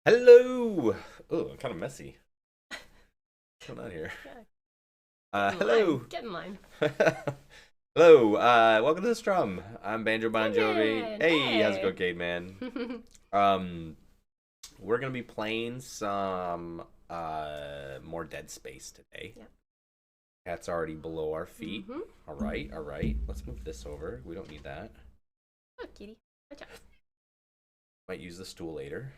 Hello. Oh, I'm kind of messy. What's going on here? Yeah, Hello. Get in line. Hello. Welcome to the Strum. I'm Banjo Bon Jovi. Caden, Hey, how's it hey. going, Cade man? Um, we're gonna be playing some more Dead Space today. Yeah. Cat's already below our feet. Mm-hmm. All right, all right. Let's move this over. We don't need that. Oh, kitty. Watch out. Might use the stool later.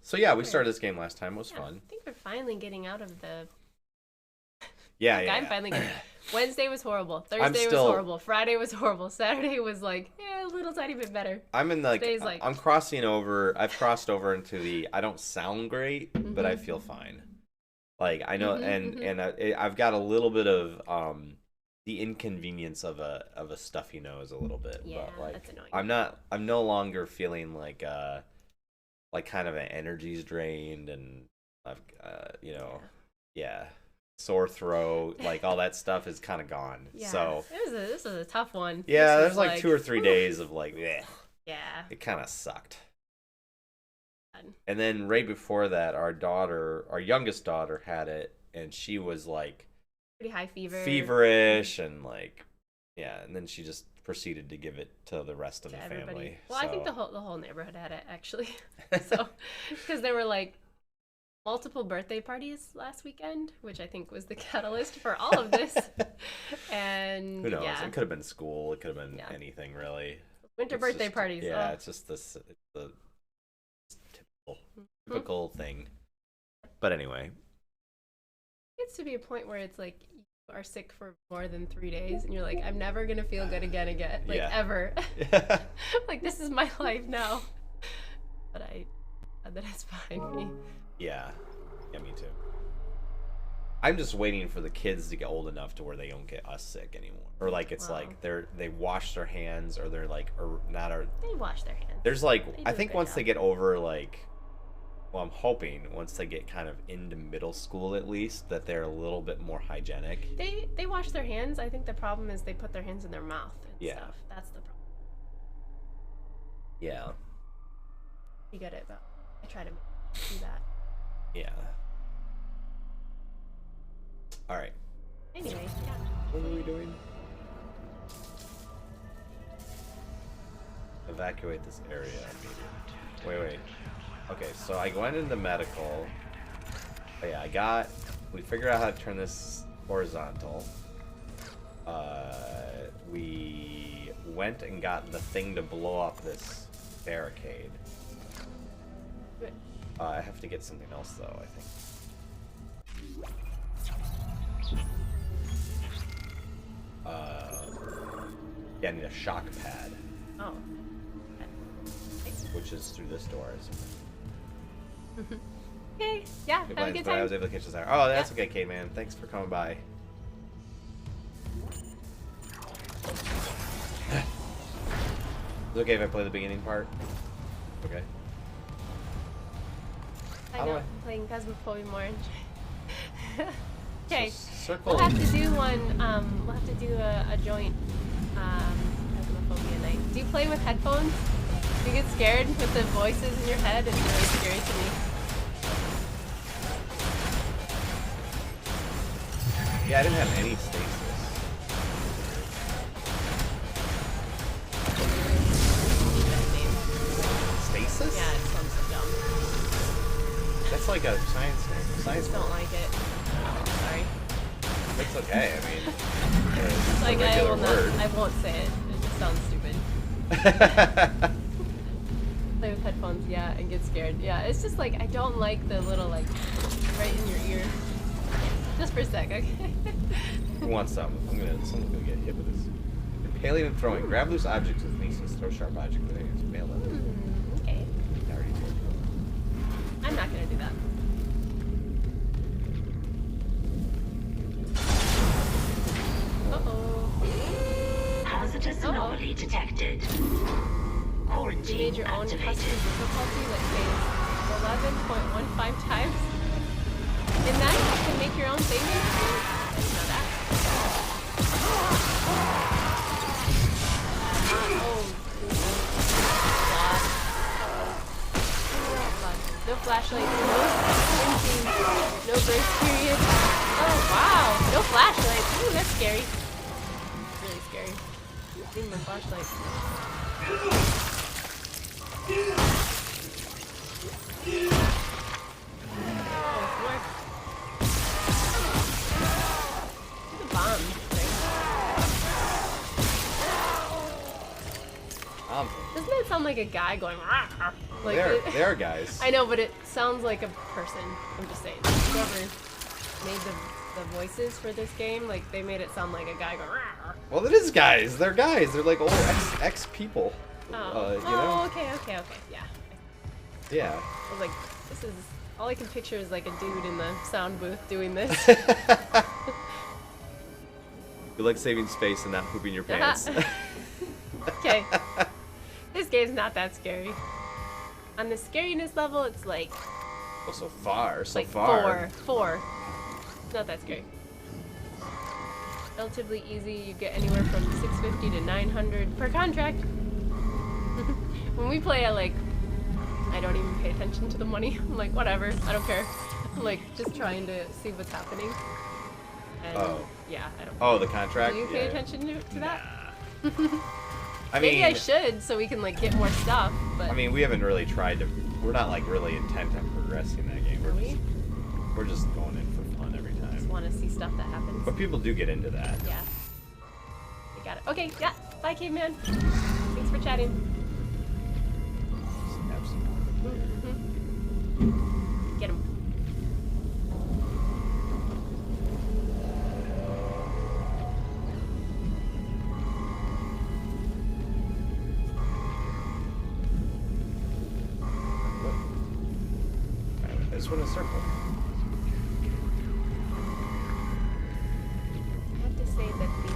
So yeah, we Sure. started this game last time. It was Yeah, fun. I think we're finally getting out of the. Yeah, Like, yeah, I'm yeah. finally getting. Wednesday was horrible. Thursday still- was horrible. Friday was horrible. Saturday was like, a little tiny bit better. I'm in Today's like- I'm crossing over. I've crossed over into the I don't sound great, but I feel fine. Like I know, and I've got a little bit of the inconvenience of a stuffy nose a little bit. Yeah, but like that's annoying. I'm no longer feeling like kind of an energy's drained, and I've yeah, sore throat, like all that stuff is kind of gone. Yeah. So This is a tough one. yeah, This there's is like 2 or 3 whew. days of like, bleh. Yeah. It kind of sucked. God. And then right before that, our youngest daughter had it, and she was like Pretty high fever. feverish and like, yeah. And then she just proceeded to give it to the rest of To the everybody. family. Well, I think the whole neighborhood had it actually. So, because there were like multiple birthday parties last weekend, which I think was the catalyst for all of this. And who knows? yeah, It could have been school. It could have been Yeah. anything really. winter It's birthday just- parties. Yeah, Oh. it's just this. It's the typical, Mhm. typical thing. But anyway, It gets to be a point where it's like you are sick for more than 3 days, and you're like, I'm never gonna feel good again, like Yeah. ever. Like this is my life now. But that it's fine. yeah, me too. I'm just waiting for the kids to get old enough to where they don't get us sick anymore, or like it's Wow. like they wash their hands, or they're like, or not, or They wash their hands. there's like They I do a think good once job. they get over like, well, I'm hoping once they get kind of into middle school at least that they're a little bit more hygienic. They wash their hands. I think the problem is they put their hands in their mouth and Yeah. stuff. That's the problem. Yeah, You get it, but I try to do that. yeah. All right, Anyway, yeah. what are we doing? Evacuate this area immediately. Wait. Okay, so I went into medical. Oh yeah, we figured out how to turn this horizontal. We went and got the thing to blow up this barricade. Good. I have to get something else though, I think. Yeah, I need a shock pad, Oh. which is through this door. Okay. Yeah. Have a good But I time. was able to catch this there. Oh, that's Yeah. okay, K-Man. Thanks for coming by. Is it okay if I play the beginning part? Okay. I How do know. I- I'm playing Phasmophobia more. Okay. So circle. We'll have to do one. We'll have to do a joint Phasmophobia night. Do you play with headphones? Do you get scared with the voices in your head? It's really scary to me. Yeah, I didn't have any stasis. That name. Stasis? Yeah, it sounds so dumb. That's like a science name. Science Don't word. like it. Sorry. It's okay. I mean, it's Like a I regular will not. word. I won't say it. It just sounds stupid. Play with headphones, yeah, and get scared. Yeah, it's just like I don't like the little like right in your ear. Just for a sec, okay? Who wants some? Someone's gonna get hit with this. Impaling and throwing. Grab loose objects with nieces. Throw sharp objects with hands. Mail them. Okay. I already told you. I'm not gonna do that. Uh-oh. Hazardous anomaly detected. You Quarantine made your own activated. custom difficulty that saves 11.15 times. In that, you can make your own saving. I didn't know that. Oh. God. flashlight, no burst period. Oh wow, no flashlight. Ooh, that's scary. Really scary. Need my flashlight. The bomb thing. Doesn't that sound like a guy going? Rah, rah? Like they are guys. I know, but it sounds like a person. I'm just saying. Whoever made the voices for this game, like they made it sound like a guy going. Rah, rah. Well, it is guys. They're guys. They're like old ex people. Oh. You know? Okay. Yeah. Yeah. I was like, this is all I can picture is like a dude in the sound booth doing this. You like saving space and not pooping your pants. Okay. This game's not that scary. On the scariness level, it's like Well, so far. four. It's not that scary. Relatively easy. You get anywhere from 650 to 900 per contract. When we play, I don't even pay attention to the money. I'm like, whatever, I don't care. I'm like just trying to see what's happening. And yeah, I don't. Oh, the contract. Do you pay attention to that? I mean, maybe I should, so we can like get more stuff. But I mean, we haven't really tried to. We're not like really intent on progressing that game. We're just going in for fun every time. Just want to see stuff that happens. But people do get into that. Yeah. You got it. Okay. Yeah. Bye, caveman. Thanks for chatting. Just have some more. Get him. This one is circle. I have to say that the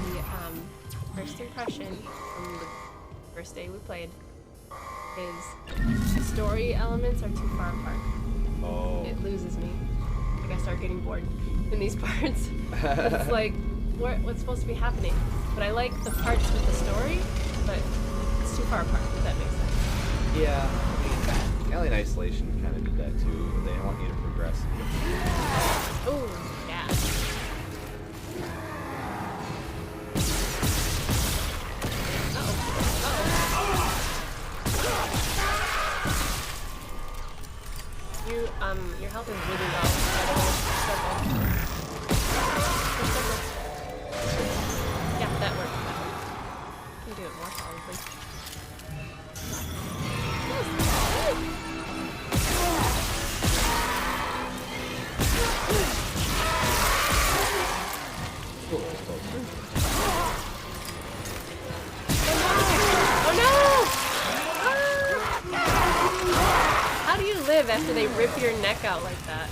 first impression from the first day we played is the story elements are too far apart. Oh. It loses me. Like I start getting bored in these parts. It's like, what's supposed to be happening? But I like the parts with the story, but it's too far apart, if that makes sense. Yeah. I mean, Alien Isolation kind of did that too. They want you to progress. Oh, yeah. Your health is really low. Circle. Yeah, that worked. You can do it more probably. Oh no! How do you live after they rip your neck out like that?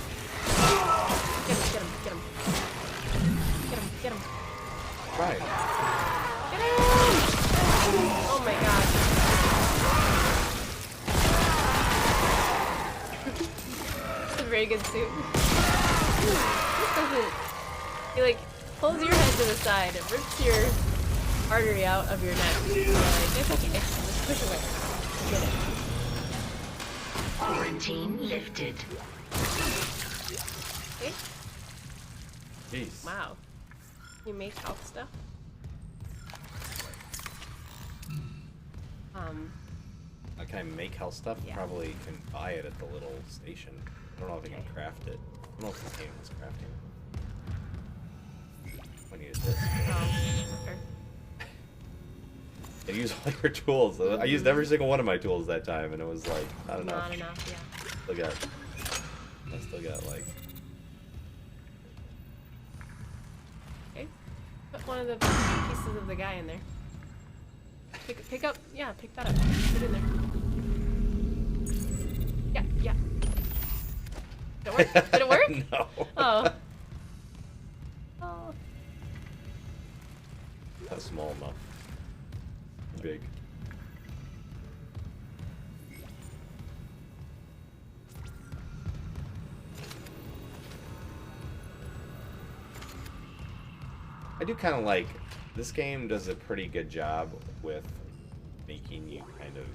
Get him. Right. Get him! Oh my god. It's a very good suit. This doesn't... He like pulls your head to the side, it rips your artery out of your neck. Like, it's okay. Just push away. Get it. Quarantine lifted. Okay. Jeez. Wow. You make health stuff? Can I make health stuff? Yeah. Probably can buy it at the little station. I don't know if I can craft it. I don't know if this game is crafting. I needed this. Oh, sure. I used all your tools. I used every single one of my tools that time, and it was like not enough. Not enough, yeah. I still got like. Okay. Put one of the pieces of the guy in there. Pick up, yeah, pick that up. Put it in there. Yeah. Did it work? Did it work? No. Oh. Not small enough. Big. I do kind of like this game does a pretty good job with making you kind of,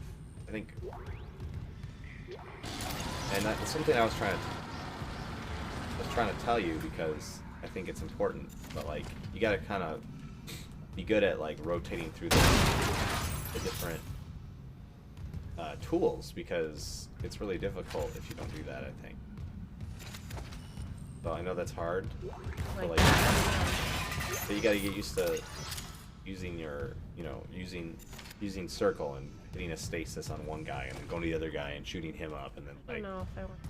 I think And that's something I was trying to tell you because I think it's important. But like, you gotta kind of be good at like rotating through the different tools because it's really difficult if you don't do that. I think. So I know that's hard, but like, so you gotta get used to using your, using circle and hitting a stasis on one guy and then going to the other guy and shooting him up and then I like. don't know if I want.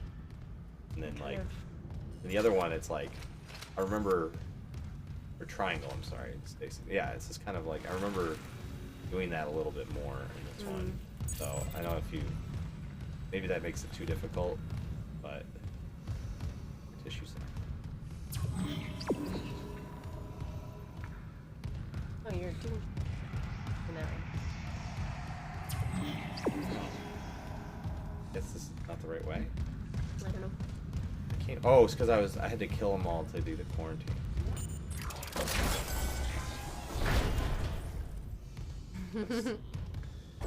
And then like, and the other one, it's like, I remember, or triangle. I'm sorry, stasis. Yeah, it's just kind of like I remember doing that a little bit more in this one. So I know if you, maybe that makes it too difficult, but tissue set. Oh, you're doing. No. Guess this is not the right way. I don't know. I can't. Oh, it's because I had to kill them all to do the quarantine.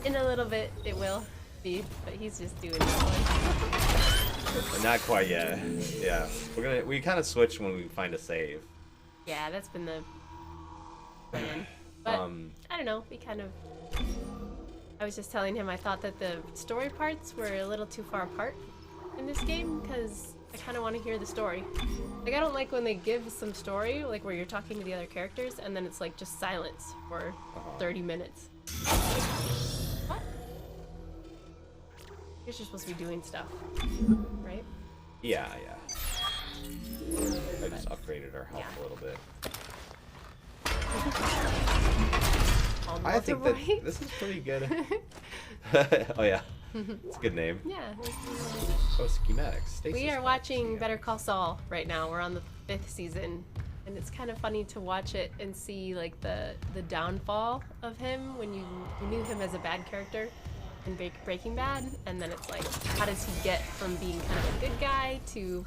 In a little bit, it will be, but he's just doing it. Not quite yet. Yeah, we kind of switch when we find a save. Yeah, that's been the plan. But I don't know. I was just telling him I thought that the story parts were a little too far apart in this game because I kind of want to hear the story. Like, I don't like when they give some story, like where you're talking to the other characters, and then it's like just silence for 30 minutes. What? You're just supposed to be doing stuff, right? Yeah. I just upgraded our health a little bit. I think that this is pretty good. Oh yeah, it's a good name. Yeah. Oh, schematics. Stasis We are packs, watching yeah. Better Call Saul right now. We're on the 5th season, and it's kind of funny to watch it and see like the downfall of him when you knew him as a bad character in Breaking Bad, and then it's like, how does he get from being kind of a good guy to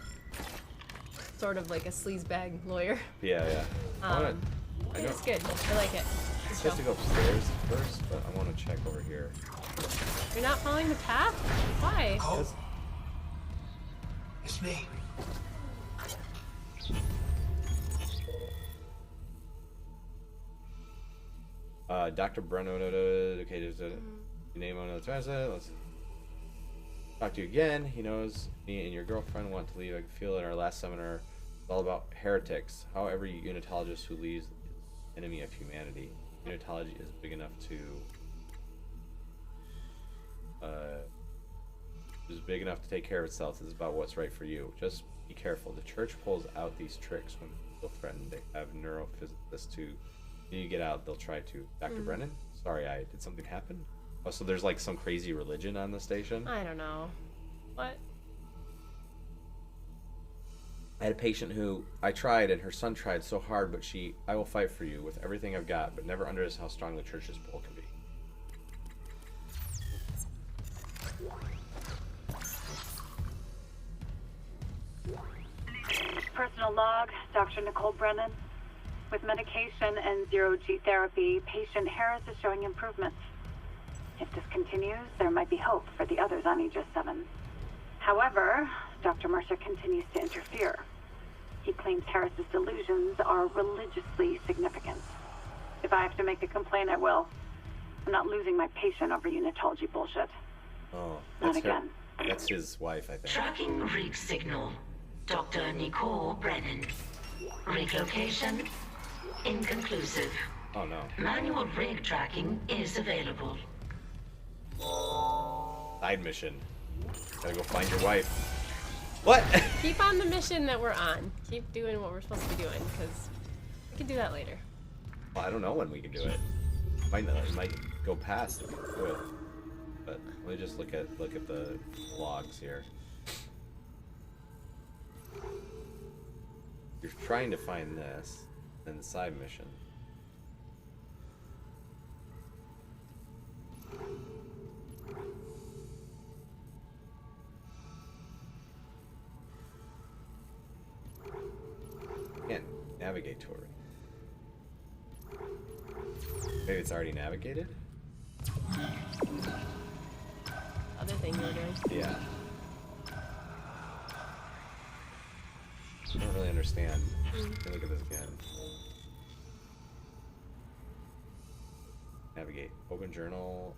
sort of like a sleazebag lawyer? Yeah. I know It's good. I like it. I'm supposed to go upstairs first, but I want to check over here. You're not following the path? Why? Oh, it's me. Dr. Bruno, okay, there's a name on the transit. Let's talk to you again. He knows me and your girlfriend want to leave. I could feel it in our last seminar. It's all about heretics. How every unitologist who leaves is the enemy of humanity. Unitology is big enough to take care of itself. This is about what's right for you. Just be careful. The church pulls out these tricks when people threaten. They have neurophysicists to. When you get out, they'll try to. Dr. Brennan? Sorry, did something happen? Oh, so there's like some crazy religion on the station? I don't know. What? I had a patient who I tried and her son tried so hard, but I will fight for you with everything I've got, but never underestimate how strong the church's pull can be. Personal log, Dr. Nicole Brennan. With medication and zero-G therapy, patient Harris is showing improvements. If this continues, there might be hope for the others on Aegis 7. However, Dr. Mercer continues to interfere. He claims Harris's delusions are religiously significant. If I have to make a complaint, I will. I'm not losing my patient over unitology bullshit. Oh, Not again. That's his wife, I think. Tracking rig signal. Dr. Nicole Brennan. Rig location inconclusive. Oh no. Manual rig tracking is available. Side mission. Gotta go find your wife. What? Keep on the mission that we're on. Keep doing what we're supposed to be doing, because we can do that later. Well, I don't know when we can do it. It might go past if we do it. But let me just look at the logs here. You're trying to find this, and the side mission. Can't navigate to it. Maybe it's already navigated? Other thing you were doing. Yeah. really understand. Let me look at this again. Navigate. Open journal.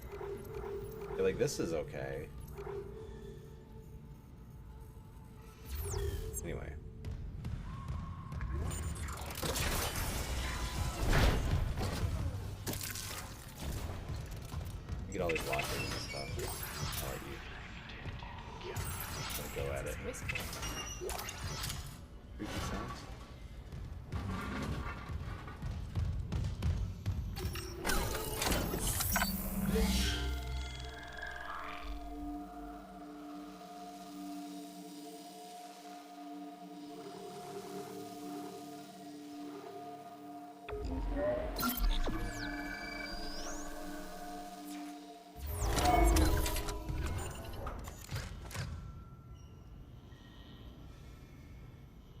I feel like this is okay. Anyway. You get all these lockers and stuff. I'll let you go at it. Creepy sounds.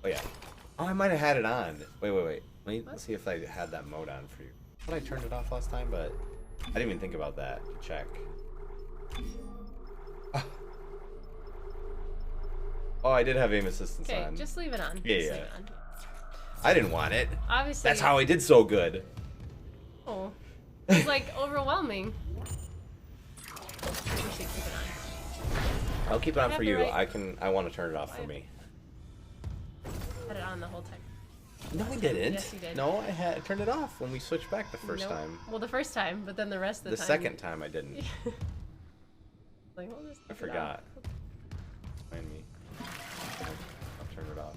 Oh yeah. Oh, I might have had it on. Wait. Let's see if I had that mode on for you. I thought I turned it off last time, but I didn't even think about that. Check. Oh, I did have aim assistance on. Okay, just leave it on. Yeah, Just yeah. leave it on. I didn't want it. Obviously. That's how I did so good. Oh. It's like overwhelming. We should keep it on. I'll keep it on have for the you. right- I want to turn it off for me. Had it on the whole time. No, I didn't. Yes, you did. No, I turned it off when we switched back the first Nope. time. Well, the first time, but then the rest of the The time. second time I didn't. Like, we'll just I keep it forgot. on. Mind me. I'll turn it off.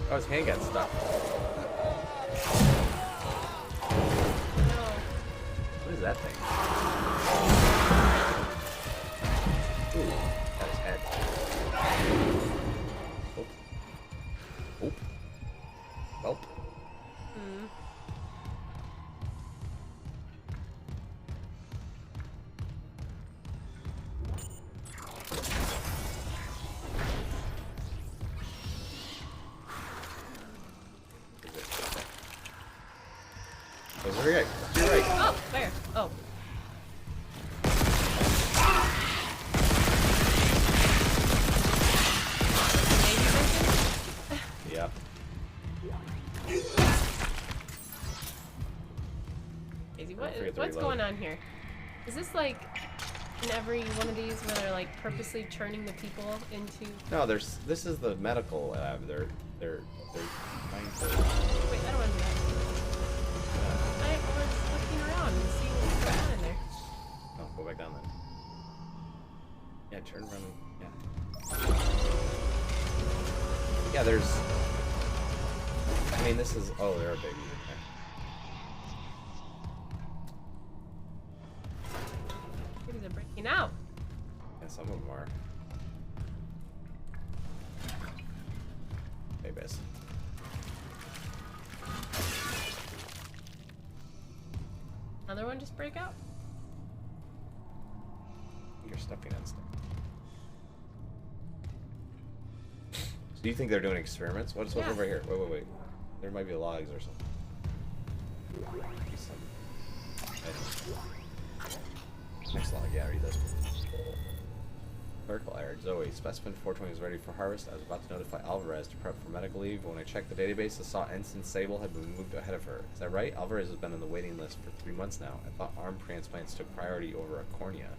Oh, his hand got stuck. What is that thing? Ooh, got his head. Oop. Welp. Over here. You're right. Oh, where? Oh. Yeah. Daisy, forget to what's reload. going on here? Is this like in every one of these where they're like purposely turning the people into? No, this is the medical lab. They're trying to. Wait, I don't want to do that. I was looking around and seeing what's going on in there. Oh, go back down then. Yeah, turn around. Yeah. Yeah, there's. I mean, this is. Oh, there are babies in there. Babies are breaking out. Yeah, some of them are. Babies. Another one just break out? You're stepping on stuff. So do you think they're doing experiments? What's Yeah. over here? Wait. There might be logs or something. Maybe some items. Next log, yeah, read this one. Clerical error. Zoe, specimen 420 is ready for harvest. I was about to notify Alvarez to prep for medical leave, but when I checked the database, I saw Ensign Sable had been moved ahead of her. Is that right? Alvarez has been on the waiting list for 3 months now. I thought arm transplants took priority over a cornea.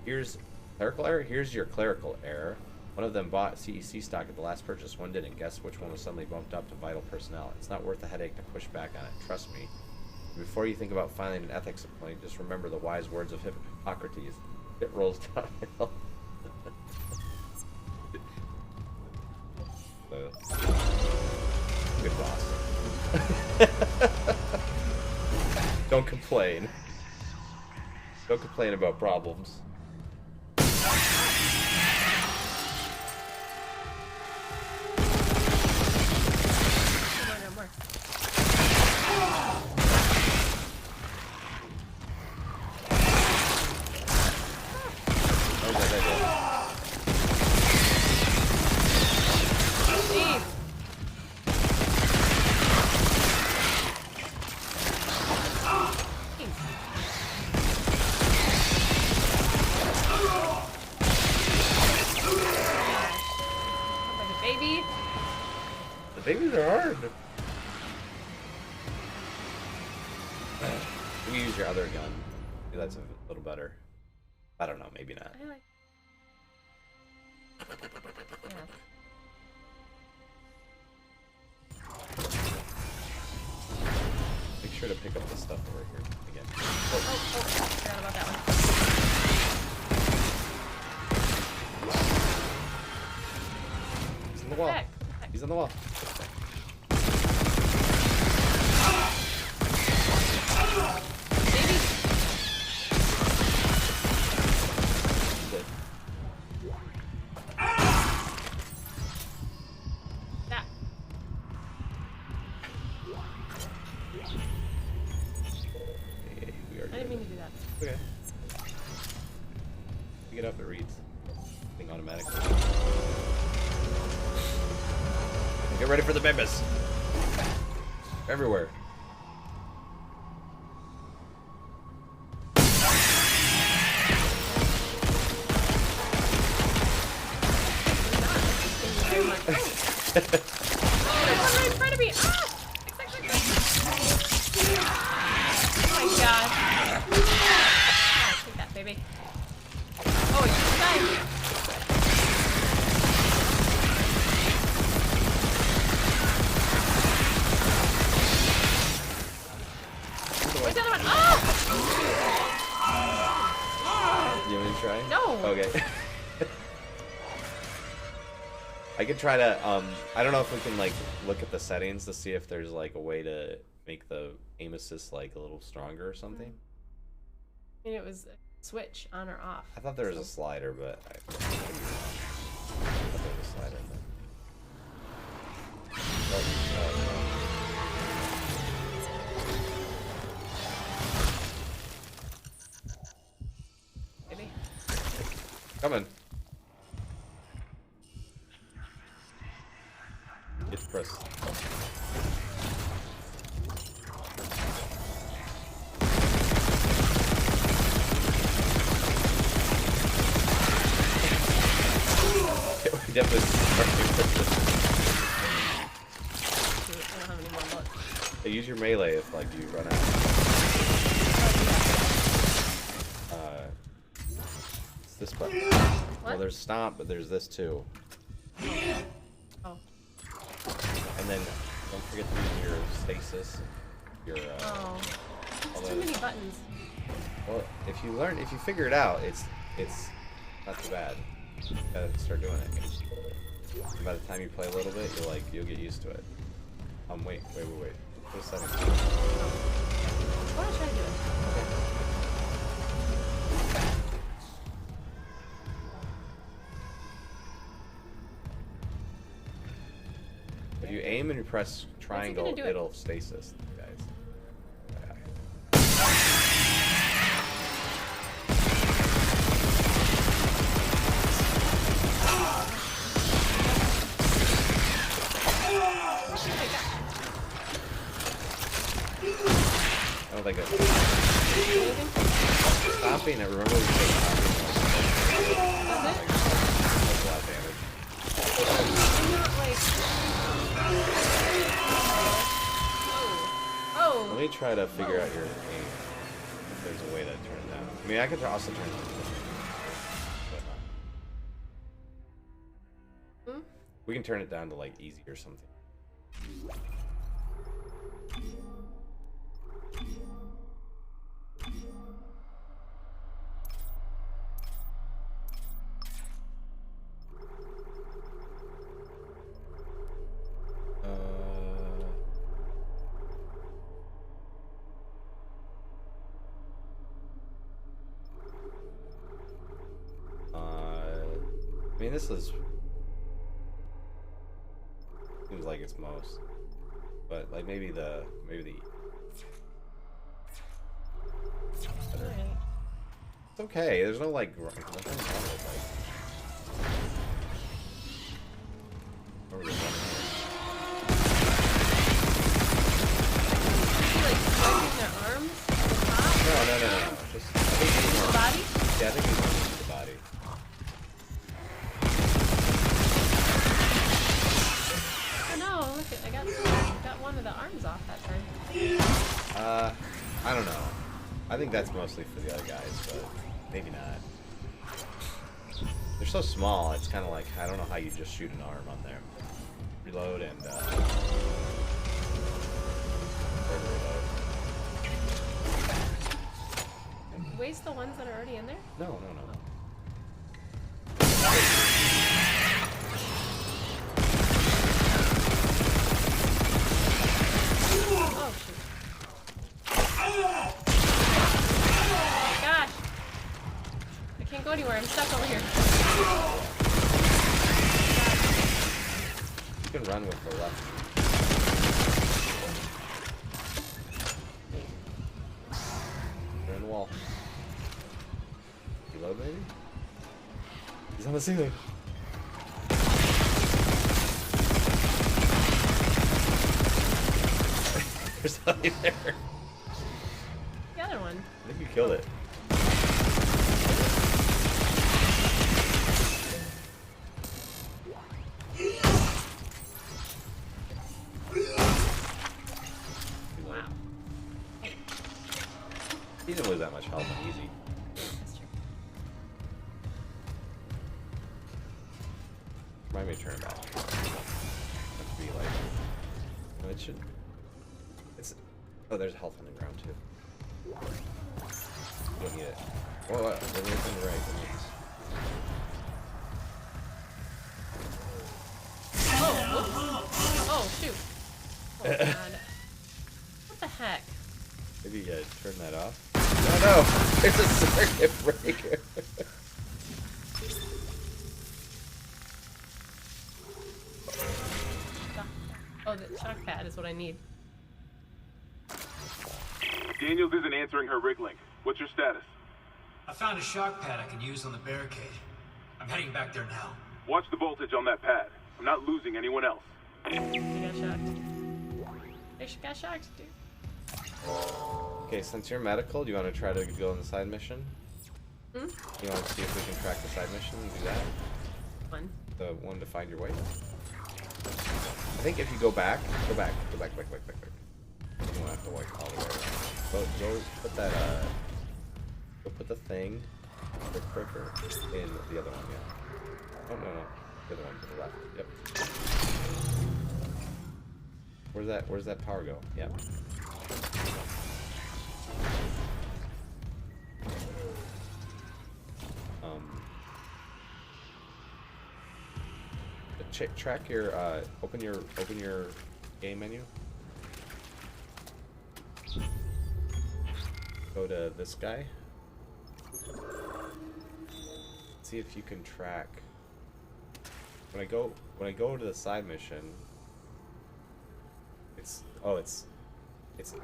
Here's clerical error. Here's your clerical error. One of them bought CEC stock at the last purchase. One didn't. Guess which one was suddenly bumped up to vital personnel. It's not worth the headache to push back on it. Trust me. Before you think about filing an ethics complaint, just remember the wise words of Hippocrates. It rolls downhill. Good boss. Don't complain. Don't complain about problems. No more. Jeez. Babies are hard. You use your other gun. Maybe that's a little better. I don't know. Maybe not. I like. Yeah. Make sure to pick up the stuff over here again. Oh, forgot about that one. He's on the wall. Back. He's on the wall. Baby. Good. That. Okay, we are I didn't mean to do that. Okay. Pick it up, it reads. Thing automatically. Get ready for the members. Everywhere. Very much. Oh, there's one right in front of me. Ah! Oh my god. Ah, take that, baby. Oh, it's dying. Where's the other one? Oh! You want me to try? No. Okay. I could try to, I don't know if we can, like, look at the settings to see if there's, like, a way to make the aim assist, like, a little stronger or something. I mean, it was a switch on or off. I thought there was a slider, but I could be wrong. I thought there was a slider in there. Baby. Coming. It's press. We definitely started with this. I don't have any more bullets. Hey, use your melee if like you run out. It's this button. What? Well, there's stomp, but there's this too. Oh. And then don't forget to use your stasis. Your Oh. all It's too those- many buttons. Well, if you figure it out, it's not too bad. You gotta start doing it. And by the time you play a little bit, you'll get used to it. Wait. Wait a second. I want to try to do it. If you aim and you press triangle, gonna do it? it'll stasis, guys. I don't think that's stopping it. Remember we said stopping. That's a lot of damage. I'm not like. Oh. Let me try to figure out your aim. If there's a way to turn it down. I mean, I could also turn it down. But, Hmm? we can turn it down to like easy or something. I mean, this is seems like it's most, but like maybe the Alright. it's okay. There's no like nothing wrong with like. Where was it running? Like swiping their arms at the top? No. Just I think he's The more- body? Yeah, I think he's more into the body. Oh no, look at, I I don't know. I think that's mostly for the other guys, but maybe not. They're so small, it's kind of like, I don't know how you just shoot an arm on them. Reload and, reload. Waste the ones that are already in there? No, no, no. Oh, shoot. Gosh. I can't go anywhere. I'm stuck over here. You can run with the left. They're in the wall. Reload, maybe? He's on the ceiling. There's something there. The other one. I think you killed it. Wow. He didn't lose that much health on easy. That's true. Remind me to turn it back. Have to be like, no, it should. It's. Oh, there's health on the ground too. You don't need it. Oh, then it's on the right. That means. Oh, whoops. Oh, shoot. Oh, God. What the heck? Maybe turn that off. Oh no! There's a circuit breaker. Oh, the shock pad is what I need. Daniels isn't answering her rig link. What's your status? I found a shock pad I can use on the barricade. I'm heading back there now. Watch the voltage on that pad. I'm not losing anyone else. I got shocked. I got shocked, dude. Okay, since you're medical, do you want to try to go on the side mission? Hmm? You want to see if we can track the side mission and do that? One. The one to find your way? I think if you go back. You don't have to walk all the way around. Go put that, go put the thing, the clicker, in the other one, yeah. Oh, no. The other one to the left, yep. Where's that power go? Yep. Track your open your game menu. Go to this guy. See if you can track. When I go to the side mission, it's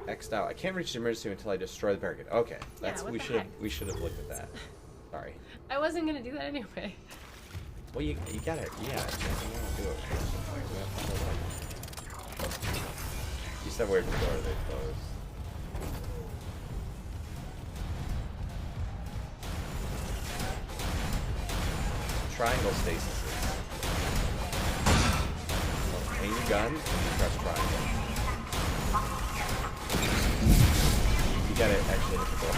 X'd out. I can't reach the emergency until I destroy the barricade. Okay, that's what we the should heck? we should have looked at that. Sorry. I wasn't gonna do that anyway. Well, you gotta, yeah, you gotta do it. You said where before they close. Triangle stasis. Aim your gun and you press triangle. You gotta actually hit the ball.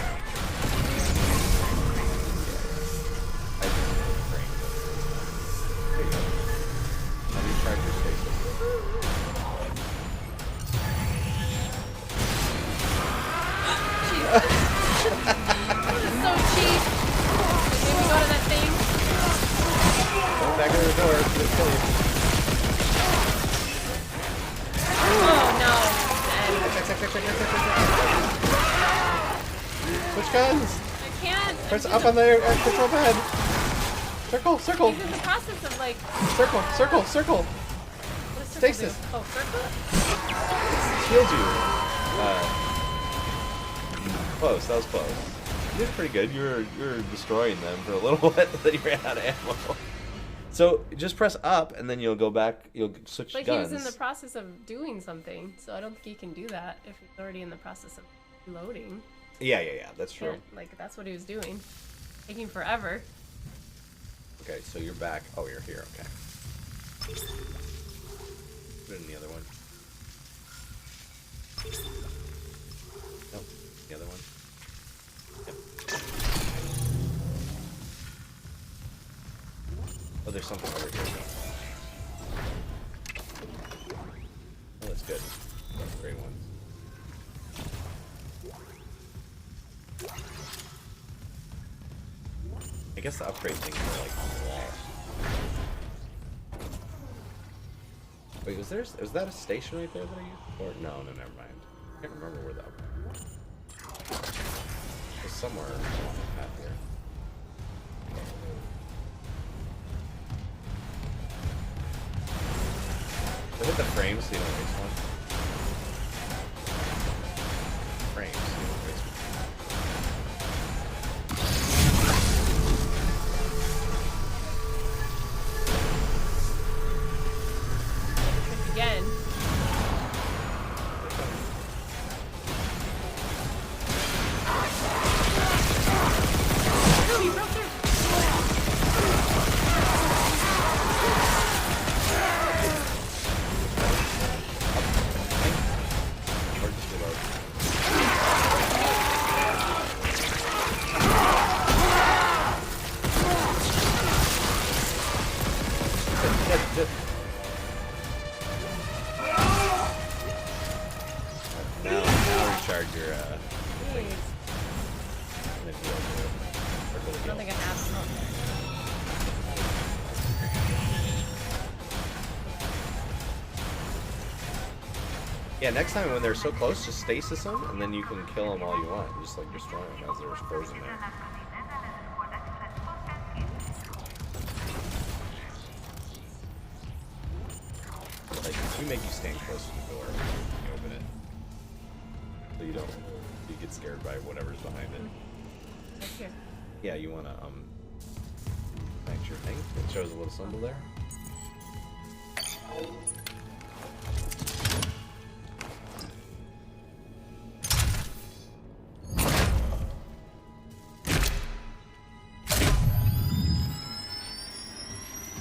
I just hit the frame. There you go. Now recharge your stasis. That is so cheap. Maybe we go to that thing. Go back into the door. It's gonna kill you. Oh no. Switch guns. I can't. Press up on the control pad. Circle. He's in the process of like. Circle. What does circle Stasis. do? Oh, circle? Shield you. Close. That was close. You did pretty good. You were destroying them for a little bit, then you ran out of ammo. So just press up, and then you'll go back. You'll switch But guns. he was in the process of doing something, so I don't think he can do that if he's already in the process of loading. Yeah. That's true. Like that's what he was doing, taking forever. Okay, so you're back. Oh, you're here. Okay. Put it in the other one. Oh, there's something over here. Oh, that's good. That's a great one. I guess the upgrade things are like on the wall. Wait, was that a station right there that I used before? No, never mind. I can't remember where that was. It's somewhere along the path here. So hit the frames so you don't waste one. Frames so you don't waste one. Again. Oh, you broke through. Or just reload. Now recharge your things. And if you I don't think I have some. Yeah, next time when they're so close, just stasis them, and then you can kill them all you want. Just like destroy them as they're frozen there. Like, we make you stand close to the door when you open it. So you get scared by whatever's behind it. Right here. Yeah, you wanna, thanks your thing. It shows a little symbol there.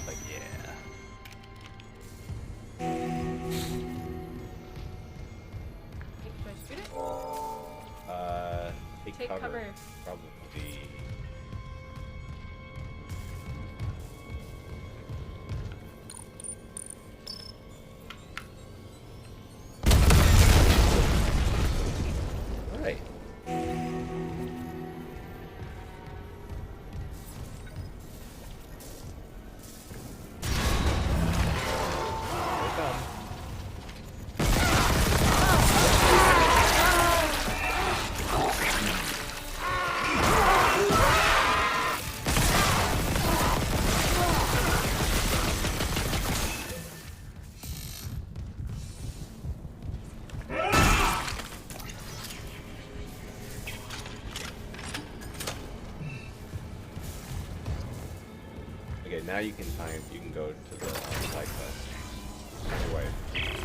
Like, yeah. Should I shoot it? Take Take cover. Probably. Alright. Here they come. Okay, now you can go to the side quest. On your way.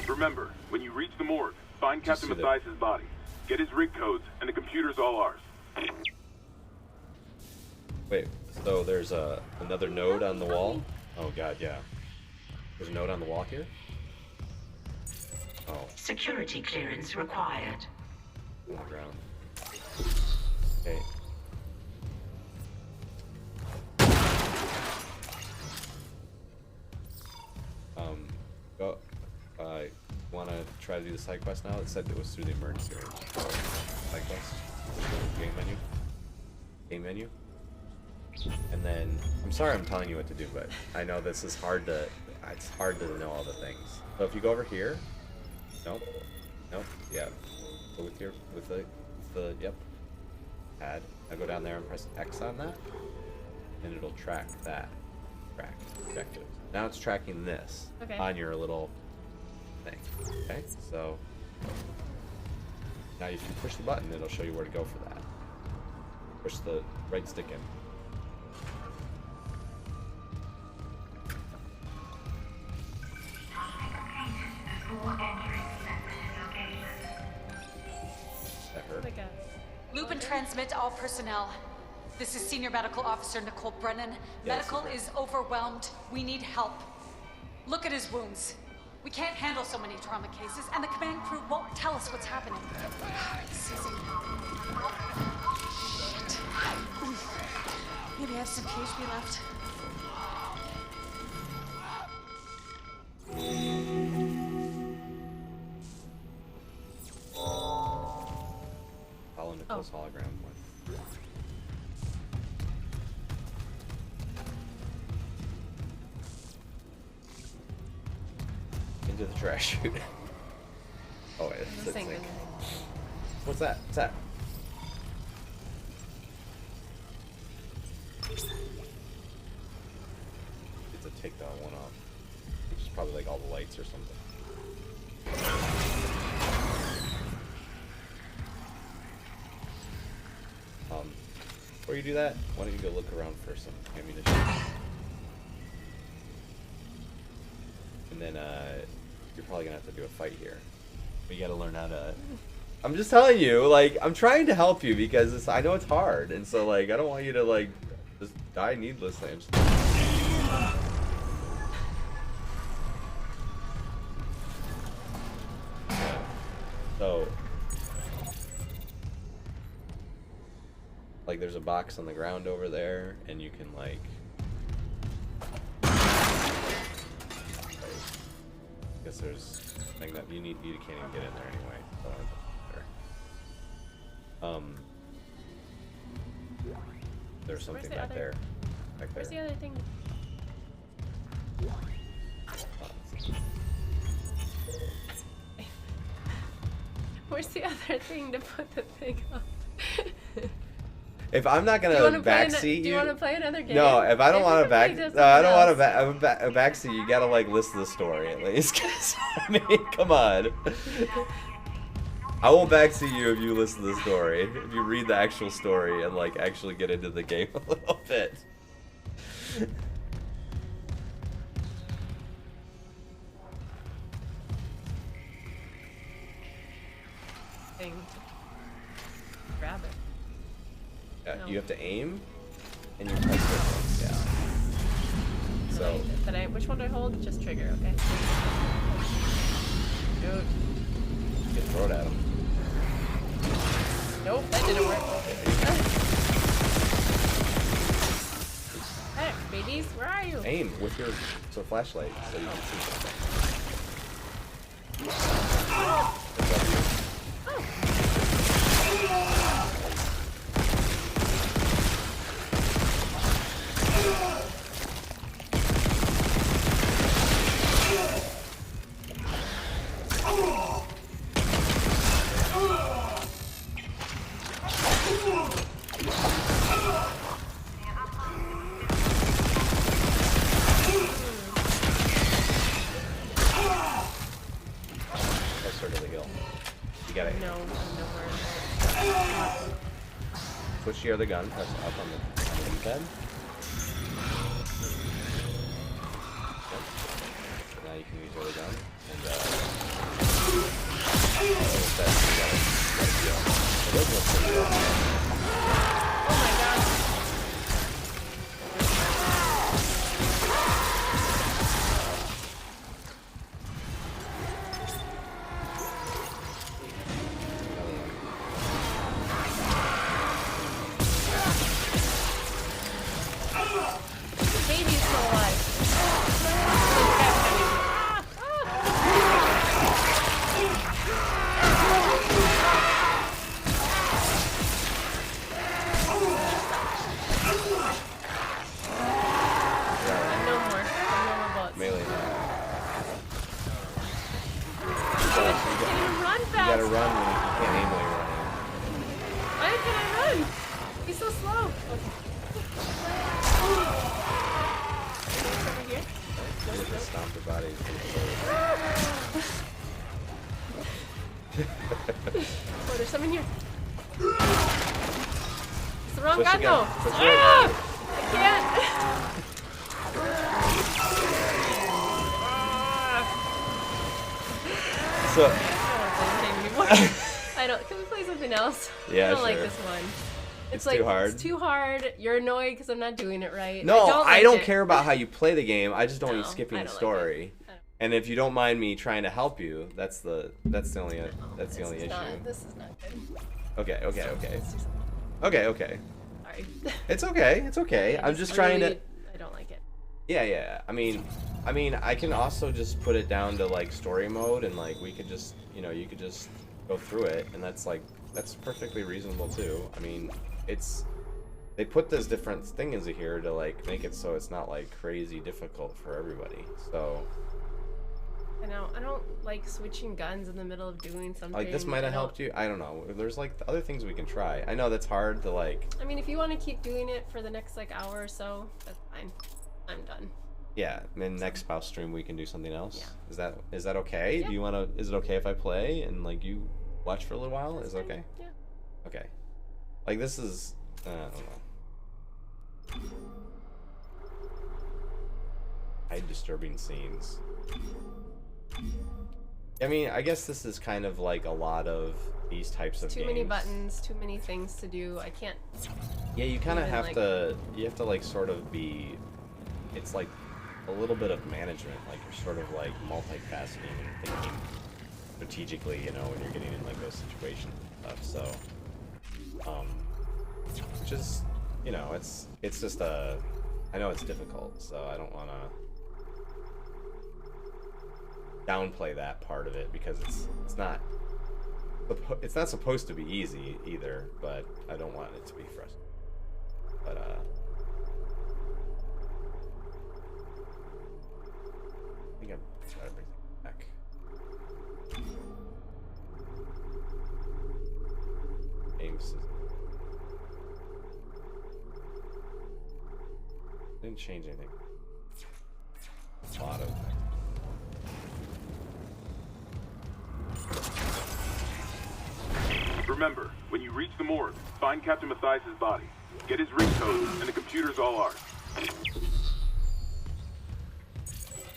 Remember, when you reach the morgue, find Just Captain do that. Mathias' body. Get his rig codes, and the computer's all ours. Wait, so there's another node on the wall? Oh god, yeah. There's a node on the wall here? Oh, Security clearance required. on the ground. Okay. Go. Wanna try to do the side quest now? It said it was through the emergency room. So, side quest. Game menu. Game menu. And then, I'm sorry I'm telling you what to do, but I know this is hard to, it's hard to know all the things. So if you go over here, nope, yeah, go with the, yep, pad. Now go down there and press X on that, and it'll track that, objectives. Now it's tracking this on your little thing, okay? So, now if you push the button, it'll show you where to go for that. Push the right stick in. That hurt. Like a Loop and transmit all personnel. This is Senior Medical Officer Nicole Brennan. Yeah, Medical super. is overwhelmed. We need help. Look at his wounds. We can't handle so many trauma cases, and the command crew won't tell us what's happening. Susie. Shit. Maybe I have some PHP left. hologram one. Into the trash chute. Oh wait, it's This thing sink. is- What's that? What's that? It's a take that one off. Which is probably like all the lights or something. Before you do that, why don't you go look around for some ammunition? And then you're probably gonna have to do a fight here. But you gotta learn how to. I'm just telling you, like, I'm trying to help you because I know it's hard, and so like I don't want you to like just die needlessly. I'm just... Yeah. So, like, there's a box on the ground over there, and you can like. I guess there's something that you can't even get in there anyway. So I don't know. There's something the back other- there. Back Where's the there. other thing? Where's the other thing to put the thing on? If I'm not Do you gonna wanna play backseat do you want to play another game? no, if I don't Maybe we want to can play back, just no, I don't want something to a backseat. You gotta like listen to the story at least. 'Cause, I mean, come on. I won't backseat you if you listen to the story. If you read the actual story and like actually get into the game a little bit. thing to grab it. Yeah, No. you have to aim, and you press it. Yeah. So Which one do I hold? Just trigger, okay? Shoot. you can throw it at him. Nope, that didn't work. Hey, babies, where are you? Aim with your flashlight so you can see something. That's sort of the hill. You gotta No, I'm nowhere. switch to your other gun. Press up on the D-pad. Now you can use your other gun. And Oh my god. The baby's still alive. No more bullets. melee. Can't even run You fast. gotta run when you can't aim while you're running. Why can't I run? He's so slow. Okay. Over here. You just stomp the body. Oh, there's some in here. It's the wrong Push gun the gun. though. Push Ah! I can't. So, I don't. Can we play something else? Yeah, I don't like sure. this one. It's like too hard. It's too hard. You're annoyed because I'm not doing it right. no, I like don't it. care about how you play the game. I just don't want you No, skipping I the don't like story. it. I don't- And if you don't mind me trying to help you, that's the only This issue. is not- This is not good. Okay. Let's do something. Okay. Sorry. It's okay. It's okay. I'm just I trying really- to. I don't like it. Yeah. I mean, I can also just put it down to like story mode, and like we could just, you could just go through it, and that's like that's perfectly reasonable too. I mean, they put this different things here to like make it so it's not like crazy difficult for everybody. So I know. I don't like switching guns in the middle of doing something. like this might have helped you. I don't know. There's like other things we can try. I know that's hard to like. I mean, if you want to keep doing it for the next like hour or so, that's fine. I'm done. Yeah, and next spouse stream we can do something else. Yeah. Is that okay? Yeah. Do you want to? Is it okay if I play and like you watch for a little while? That's is it fine. okay? Yeah. Okay. Like this is I don't know. Hide disturbing scenes. I mean, I guess this is kind of like a lot of these types of Too games. many buttons, too many things to do. I can't. Yeah, you kind of even, have like- to. You have to like sort of be. It's like a little bit of management. Like you're sort of like multifaceting and thinking strategically. You know, when you're getting in like those situations and stuff. So, which is, you know, it's just a. I know it's difficult, so I don't want to downplay that part of it because it's not supposed to be easy either, but I don't want it to be frustrating. But I think I've got everything back. Games didn't change anything. A lot of things. Remember, when you reach the morgue, find Captain Mathias' body. Get his ring code, and the computer's all ours.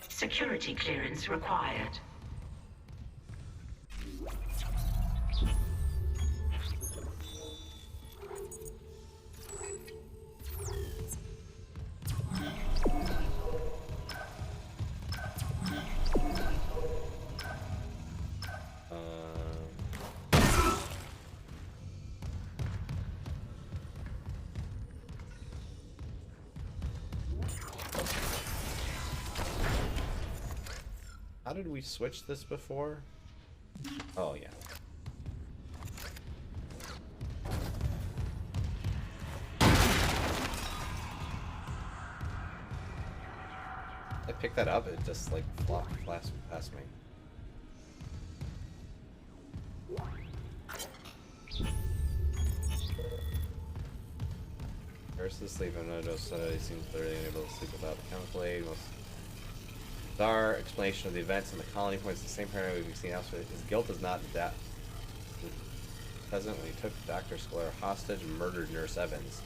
Security clearance required. How did we switch this before? Oh, yeah. I picked that up, it just like flopped past me. First to sleep, I've noticed that he seems clearly unable to sleep without chemical aid. Most bizarre explanation of the events in the colony points to the same paranoia we've seen elsewhere. His guilt is not present when he took Dr. Sklar hostage and murdered Nurse Evans.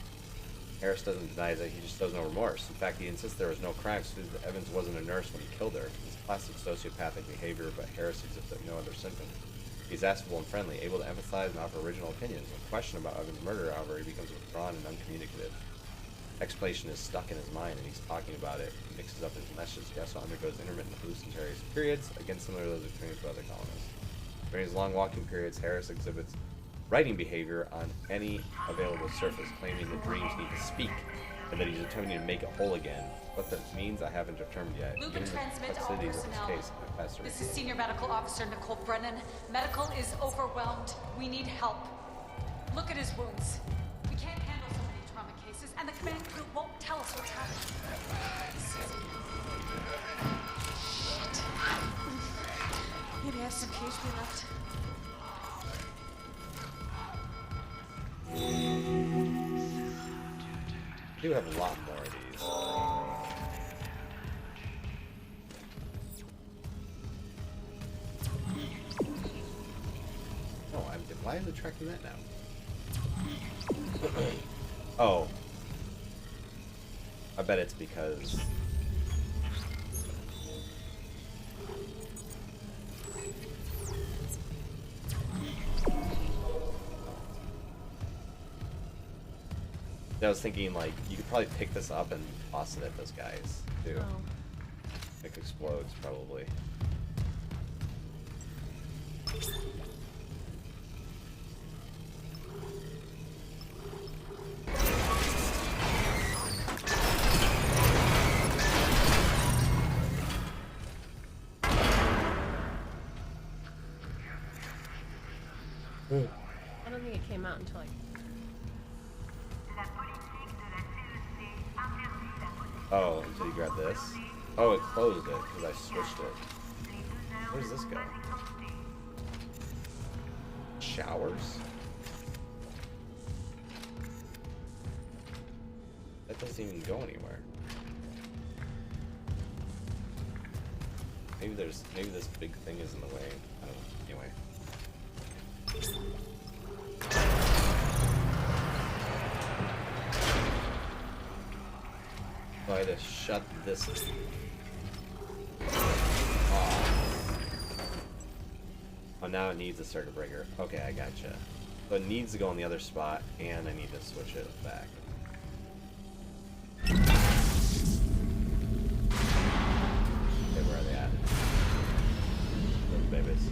Harris doesn't deny that, he just shows no remorse. In fact, he insists there was no crime, so that Evans wasn't a nurse when he killed her. It's classic sociopathic behavior, but Harris exhibits no other symptoms. He's affable and friendly, able to empathize and offer original opinions. When questioned about Evans' murder, however, he becomes withdrawn and uncommunicative. Explanation is stuck in his mind, and he's talking about it. He mixes up his messages. He also undergoes intermittent hallucinatory periods, again similar to those experienced by other colonists. During his long walking periods, Harris exhibits writing behavior on any available surface, claiming that dreams need to speak, and that he's attempting to make it whole again. What that means, I haven't determined yet. Move Given and the transmit to all complexity of this personnel. case, I pass to This is review. Senior Medical Officer Nicole Brennan. Medical is overwhelmed. We need help. Look at his wounds. We can't handle so many trauma cases, and the command crew won't tell us what's happening. Shit. Maybe I have some PHP left. I do have a lot more of these. Oh, why is it tracking that now? Oh. I bet it's because... I was thinking, like, you could probably pick this up and toss it at those guys, too. Oh. It explodes, probably. I don't think out until like. Oh, until you grab this? Oh, it closed it because I switched it. Where does this go? Showers? That doesn't even go anywhere. Maybe this big thing is in the way. I don't know. Anyway. So I had to shut this. Oh, now it needs a circuit breaker. Okay, I gotcha. So it needs to go in the other spot, and I need to switch it back. Okay, where are they at? Those babies.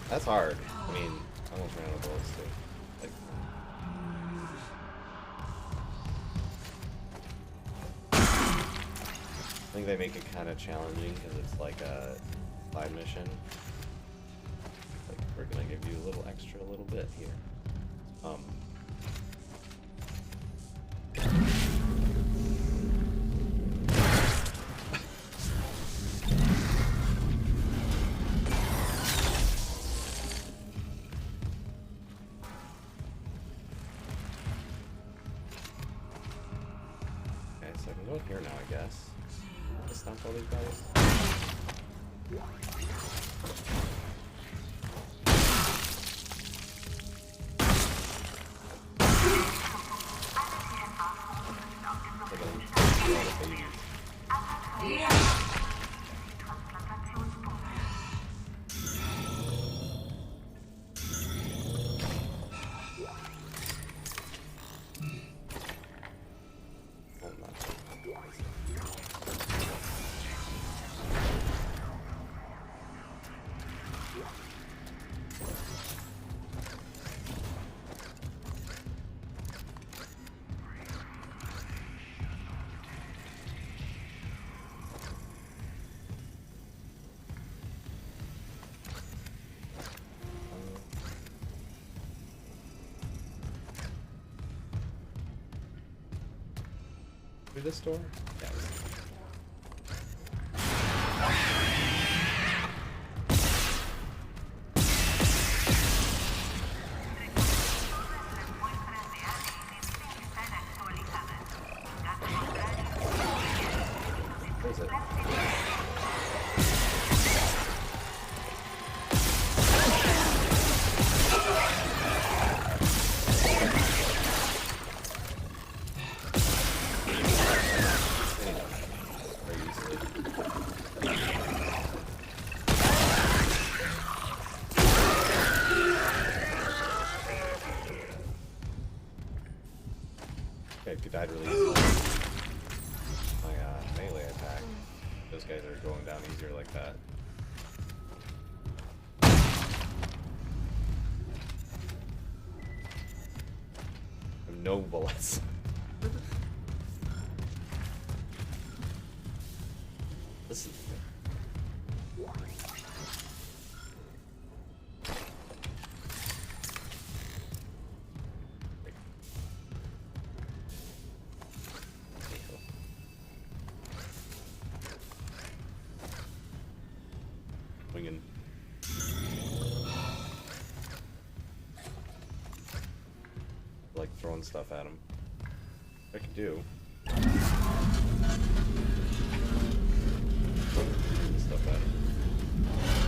That's hard. I mean, I almost ran out of bullets too. Like, I think they make it kind of challenging because it's like a side mission. Like, we're gonna give you a little extra, little bit here. So I can go in here now, I guess. Just stomp all these guys. Through this door? Yeah. Where is it? Okay, died really easily. My melee attack. Those guys are going down easier like that. no bullets. This is... Swinging. Like throwing stuff at him. I could do. Stuff at him.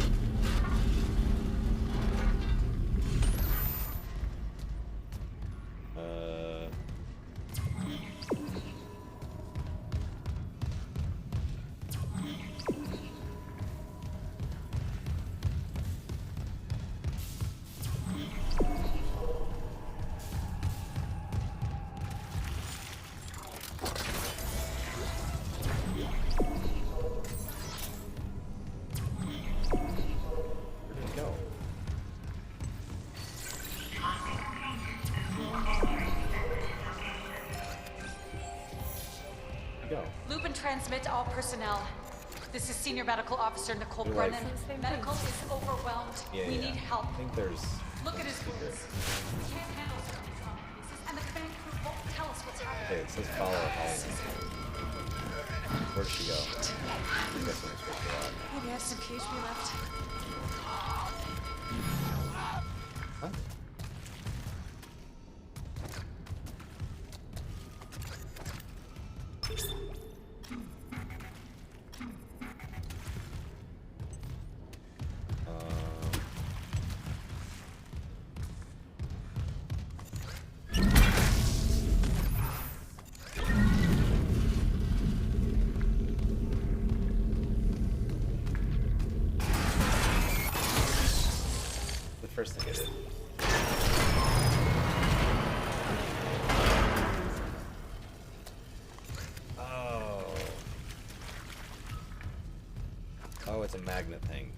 Loop and transmit all personnel. This is Senior Medical Officer Nicole You're Brennan. right. Medical is overwhelmed. Yeah, We need help. I think there's... Look at his wounds. We can't handle so many trauma cases, and the command crew won't tell us what's happening. Hey, it says follow Holland. Where'd she go? I guess I'm supposed to go out. Maybe I have some PHP left. Huh? First thing I did. Oh. Oh, it's a magnet thing.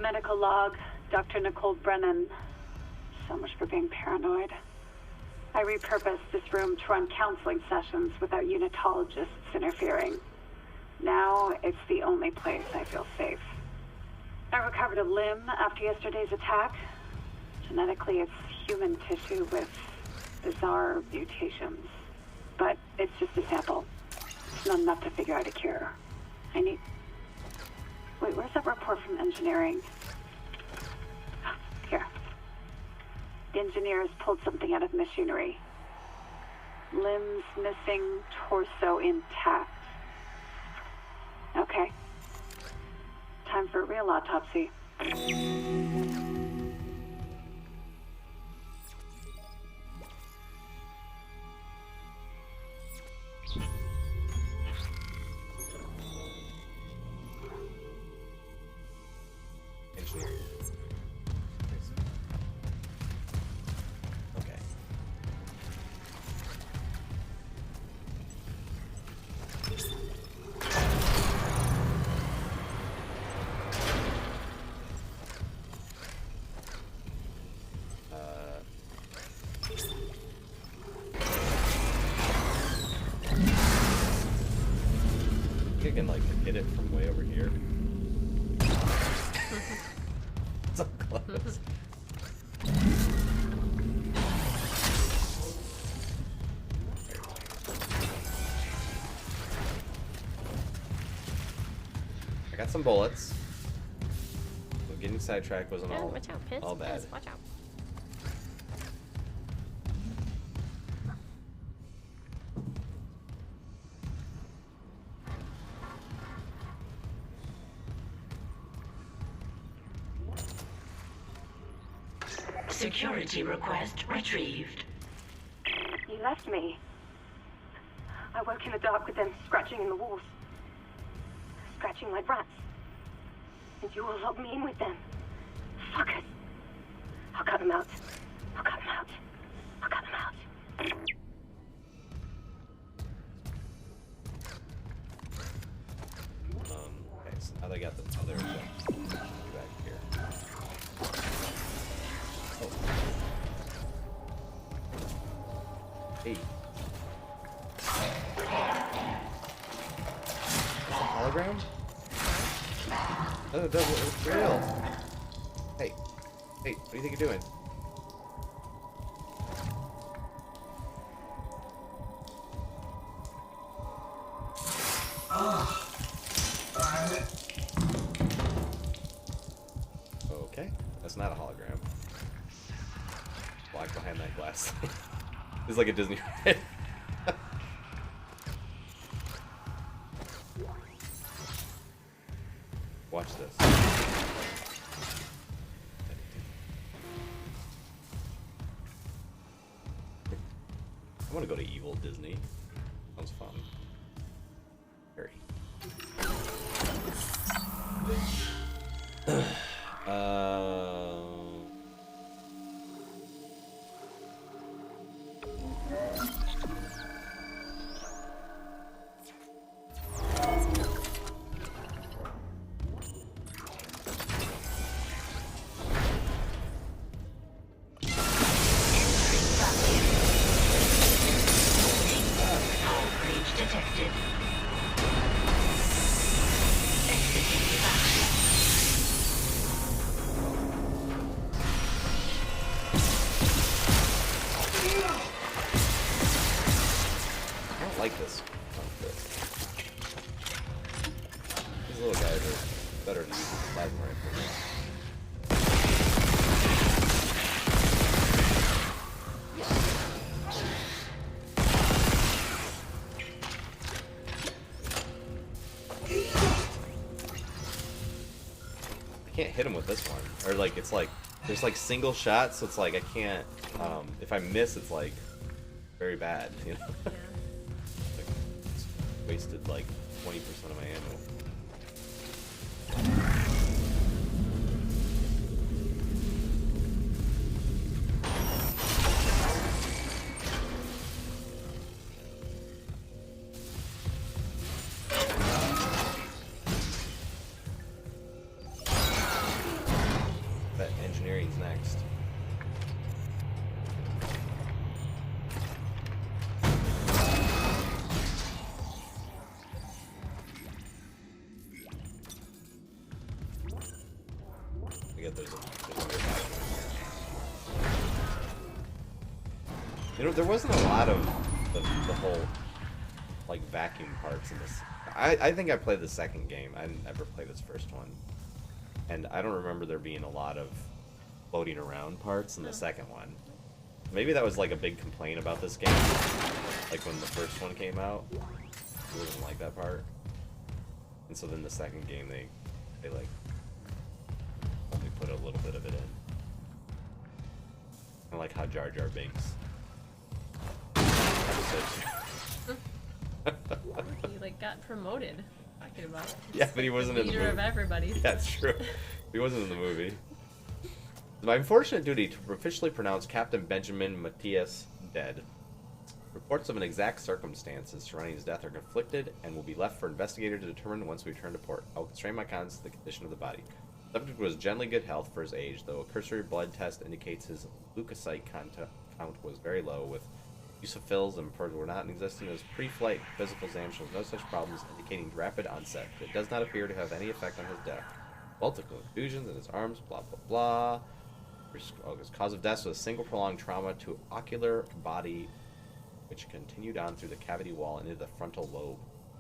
Medical log, Dr. Nicole Brennan. So much for being paranoid. I repurposed this room to run counseling sessions without unitologists interfering. Now it's the only place I feel safe. I recovered a limb after yesterday's attack. Genetically, it's human tissue with bizarre mutations. But it's just a sample. It's not enough to figure out a cure. I need... Wait, where's that report from engineering? Here. The engineers pulled something out of machinery. Limbs missing, torso intact. Okay. Time for a real autopsy. Okay. You can like hit it from way over here. So close. I got some bullets. So getting sidetracked wasn't Oh, all, watch out, Piz. all bad. Piz, watch out. Security request retrieved. You left me. I woke in the dark with them scratching in the walls. Scratching like rats. And you all locked me in with them. Fuckers. I'll cut them out. I'll cut them out. Hey. Hologram? No, it doesn't. It's real. Hey. Hey, what do you think you're doing? Okay. That's not a hologram. Black behind that glass. It's like a Disney ride. Watch this. I want to go to evil Disney. Sounds fun. Hurry. Breach detected. Exiting valley. I don't like this. These little guys are better to use as a plasma rifle. I can't hit him with this one. Or like, it's like, there's like single shots, so it's like I can't, if I miss, it's like very bad, you know? Yeah. Like, it's wasted like 20% of my ammo. Bet engineering's next. I get there's a weird pattern. You know, there wasn't a lot of the whole like vacuum parts in this. I think I played the second game. I didn't ever play this first one, and I don't remember there being a lot of floating around parts in the second one. Maybe that was like a big complaint about this game. Like when the first one came out, I didn't like that part, and so then the second game they like only put a little bit of it in. I like how Jar Jar Binks. He like got promoted. Talking about. Yeah, but he wasn't in the leader movie. of everybody. Yeah, it's true. He wasn't in the movie. My unfortunate duty to officially pronounce Captain Benjamin Matthias dead. Reports of an exact circumstances surrounding his death are conflicted and will be left for investigator to determine once we return to port. I will constrain my comments to the condition of the body. The subject was generally good health for his age, though a cursory blood test indicates his leukocyte count was very low, with use of fills and purge were not in existence. As pre-flight physical exam shows no such problems, indicating rapid onset. It does not appear to have any effect on his death. Multiple contusions in his arms, blah blah blah. His cause of death was a single prolonged trauma to ocular body, which continued on through the cavity wall into the frontal lobe,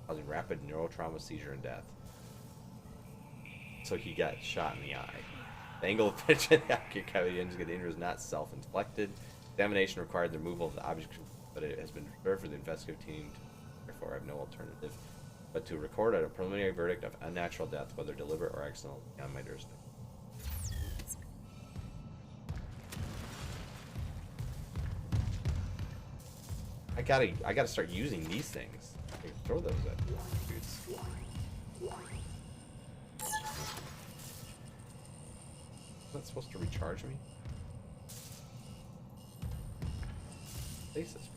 causing rapid neurotrauma, seizure, and death. So he got shot in the eye. The angle of pitch in the ocular cavity indicates the injury was not self-inflicted. Examination required the removal of the object, but it has been reserved for the investigative team. Therefore, I have no alternative but to record a preliminary verdict of unnatural death, whether deliberate or accidental, beyond my jurisdiction. I gotta start using these things. I can throw those at dudes. Is that supposed to recharge me? Stasis.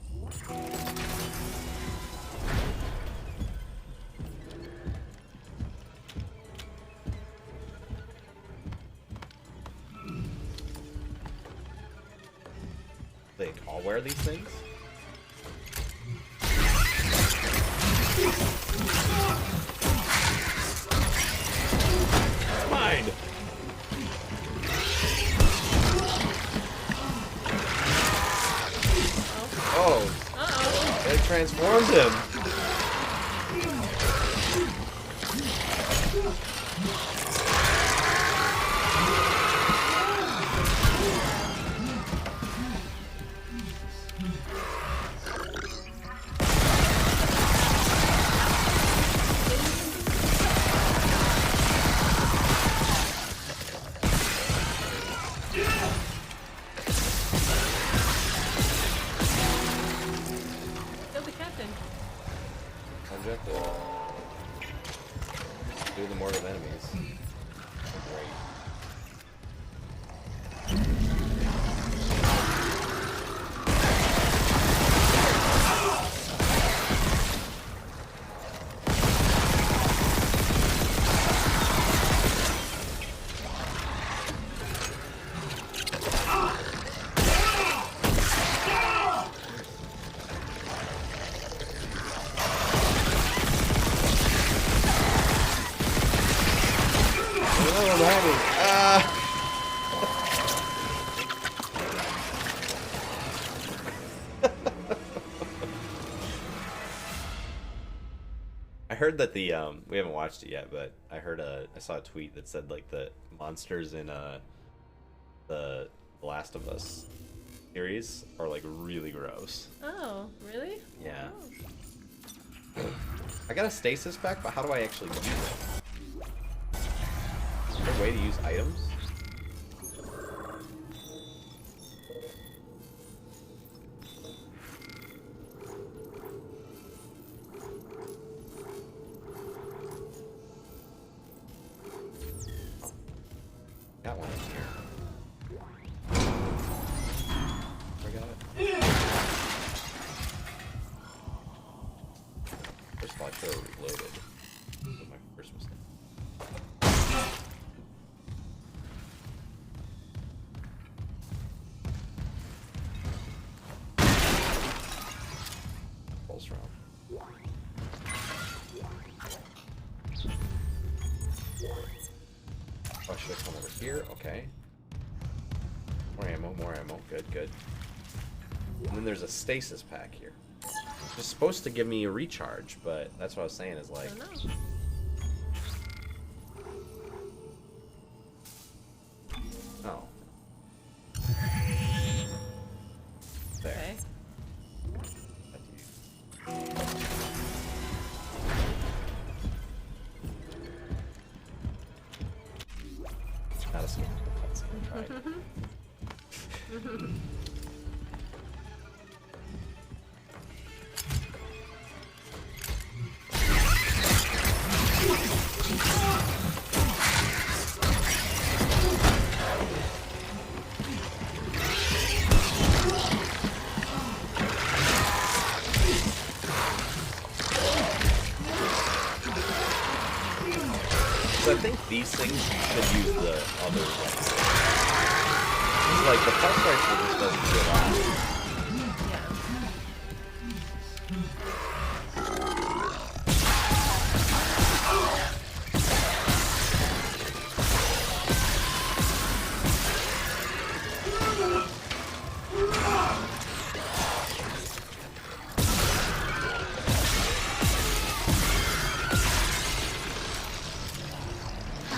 They all wear these things? Mine. Oh. Uh-oh. It transformed him. Kill the captain. Objective. Do the mortal enemies. Great. Oh, that is, I heard that the we haven't watched it yet, but I heard I saw a tweet that said like the monsters in the Last of Us series are like really gross. Oh, really? Yeah. Oh. I got a stasis pack, but how do I actually use it? Is there a way to use items? Got one in here. I got it. First of all, I should have reloaded. That was my first mistake. Pulse round. Oh, I should have come over here. Okay. More ammo, more ammo. Good, good. And then there's a stasis pack here. It's supposed to give me a recharge, but that's what I was saying is like... I don't know. Oh. There. Okay. Not a skip. That's right. So I think these things should use the other ones. It's like the pulse rifle just doesn't do a lot.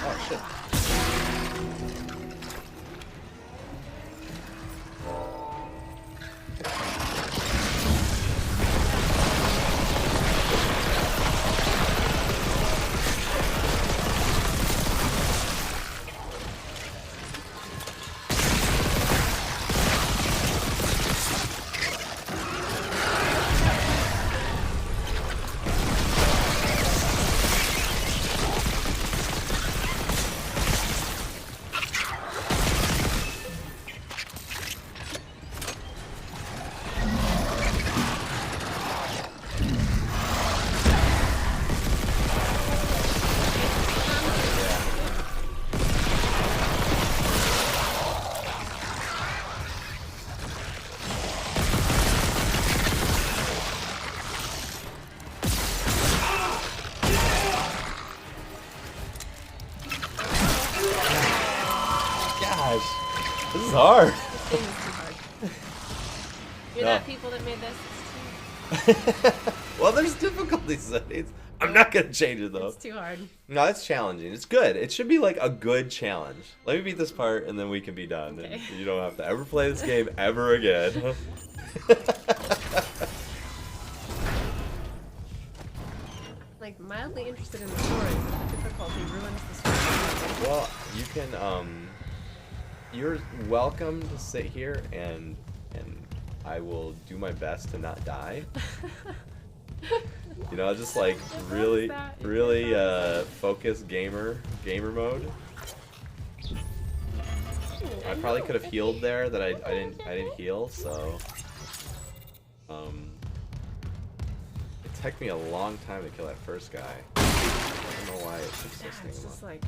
Oh shit. is hard. This game is too hard. You're No. that people that made this. It's too, Well, there's difficulties. I'm not gonna change it though. it's too hard. No, it's challenging. It's good. It should be like a good challenge. Let me beat this part, and then we can be done. Okay. And you don't have to ever play this game ever again. Like mildly interested in the story, but the difficulty ruins the story. Well, you can. You're welcome to sit here, and I will do my best to not die. You know, just like really, focus gamer mode. I probably could have healed there that I didn't heal, so it took me a long time to kill that first guy. I don't know why it keeps Yeah, this it's thing just up. like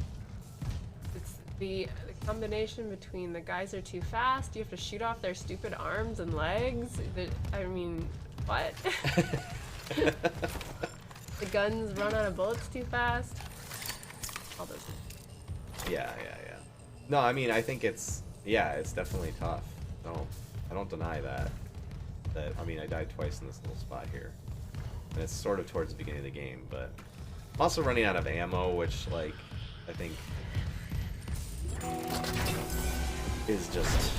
it's the combination between the guys are too fast. You have to shoot off their stupid arms and legs. I mean, what? The guns run out of bullets too fast. All those. Yeah. No, I mean, I think it's definitely tough. I don't deny that. I mean, I died twice in this little spot here, and it's sort of towards the beginning of the game, but I'm also running out of ammo, which like I think is just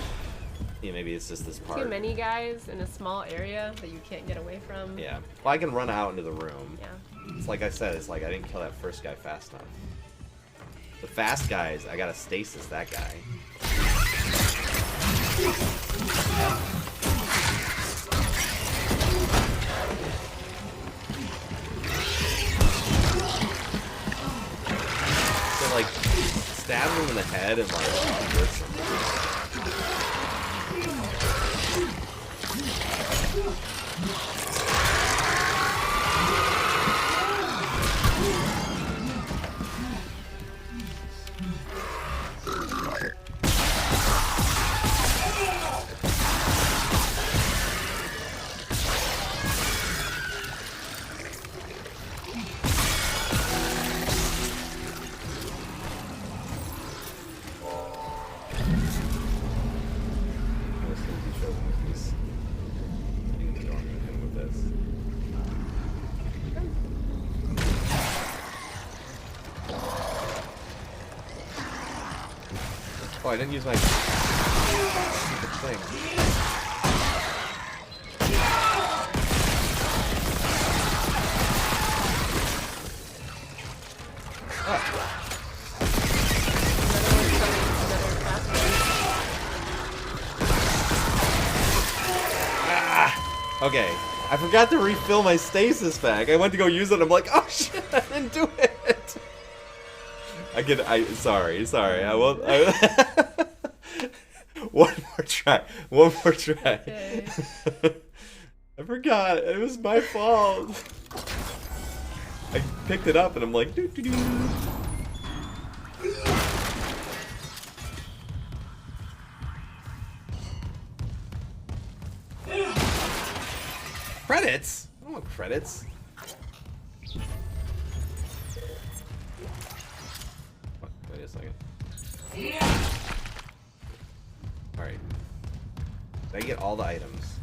maybe it's just this part. Too many guys in a small area that you can't get away from. Yeah. Well, I can run out into the room. Yeah. It's like I said, it's like I didn't kill that first guy fast enough. The fast guys, I gotta stasis that guy. So like, stab him in the head and like hurts him. Oh, I didn't use my stupid thing. Okay, I forgot to refill my stasis pack. I went to go use it, and I'm like, oh shit, I didn't do it. Sorry, I won't. One more try. Okay. I forgot. It was my fault. I picked it up, and I'm like, doo doo doo. Credits? I don't want credits. Wait a second. Alright. Did I get all the items?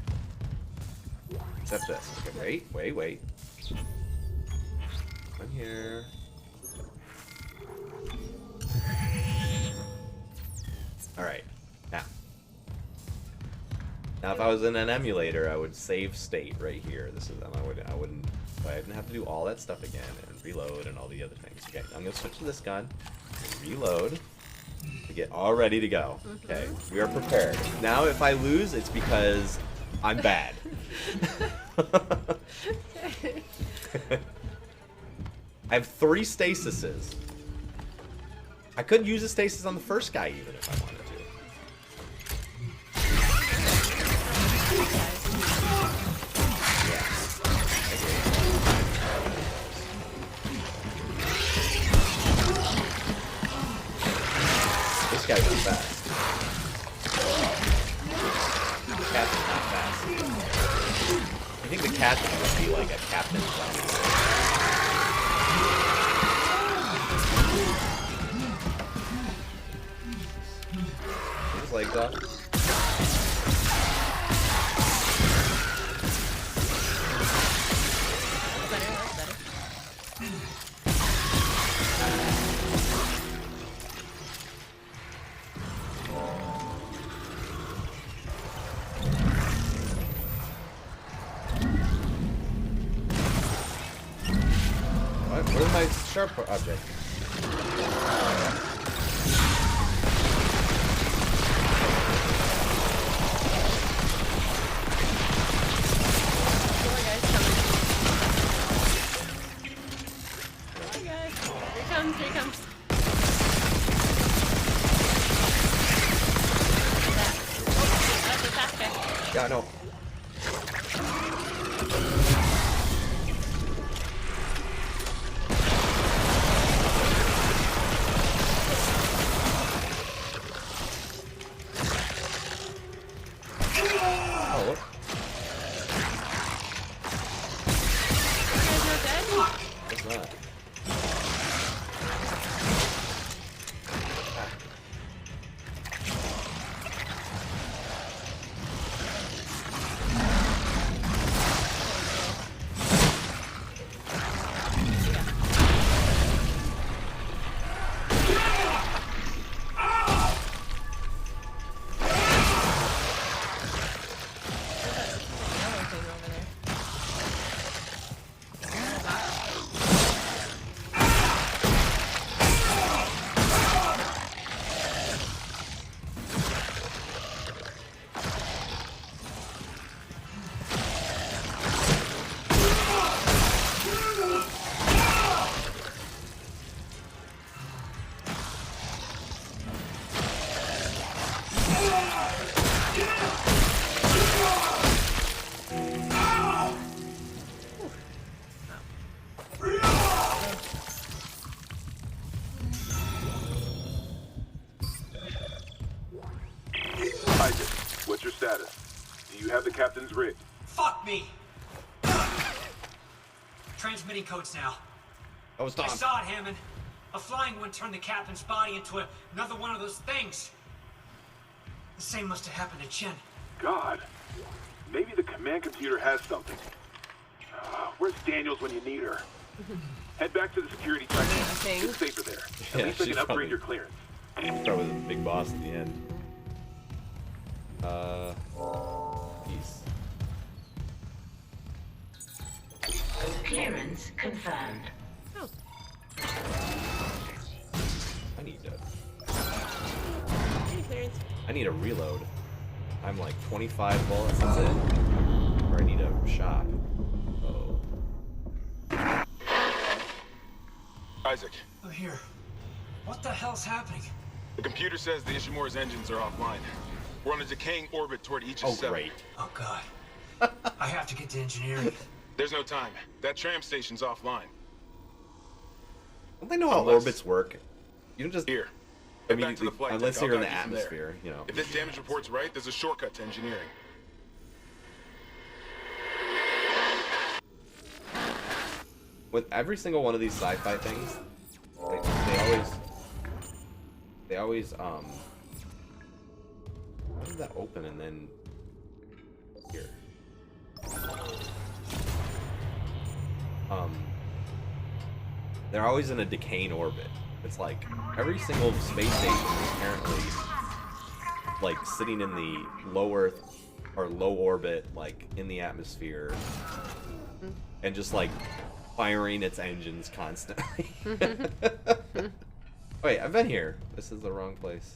Except this. Okay, wait. I'm here. Alright. Now if I was in an emulator, I would save state right here. This is I wouldn't have to do all that stuff again and reload and all the other things. Okay, I'm gonna switch to this gun and reload to get all ready to go. Okay, we are prepared. Now if I lose, it's because I'm bad. I have 3 stasises. I could use a stasis on the first guy even if I wanted to. This guy's not fast. The captain's not fast. I think the captain would be like a captain zombie. His leg off. Where's my sharp object? More guys coming. More guys. Here he comes, here he comes. That. Oh, that's a fast guy. Yeah, no. Oh, look. You guys not dead? What's that? Yellow thing over there. Isaac, what's your status? Do you have the captain's rig? Fuck me! Transmitting codes now. That was I Tom. saw it, Hammond. A flying one turned the captain's body into another one of those things. The same must have happened to Chen. God. Maybe the command computer has something. Where's Daniels when you need her? Head back to the security checkpoint. Thing. It's safer there. Yeah, At least I she's can upgrade probably- your clearance. Probably the big boss at the end. Peace. Clearance confirmed. Oh, I need to. any clearance. I need a reload. I'm like 25 bullets. That's it. Or I need a shot. Oh. Isaac, Oh, here. What the hell's happening? the computer says the Ishimura's engines are offline. We're on a decaying orbit toward each of Oh, 7. great. Oh, God. I have to get to engineering. There's no time. That tram station's offline. Don't they know how Unless- orbits work? You don't just Here. Head back to the immediately, flight unless deck. I'll you're in the guide you from there. atmosphere, you know. If this damage report's right, there's a shortcut to engineering. With every single one of these sci-fi things, they always how does that open and then here? They're always in a decaying orbit. It's like every single space station is apparently like sitting in the low Earth or low orbit, like in the atmosphere, and just like firing its engines constantly. Wait, I've been here. This is the wrong place.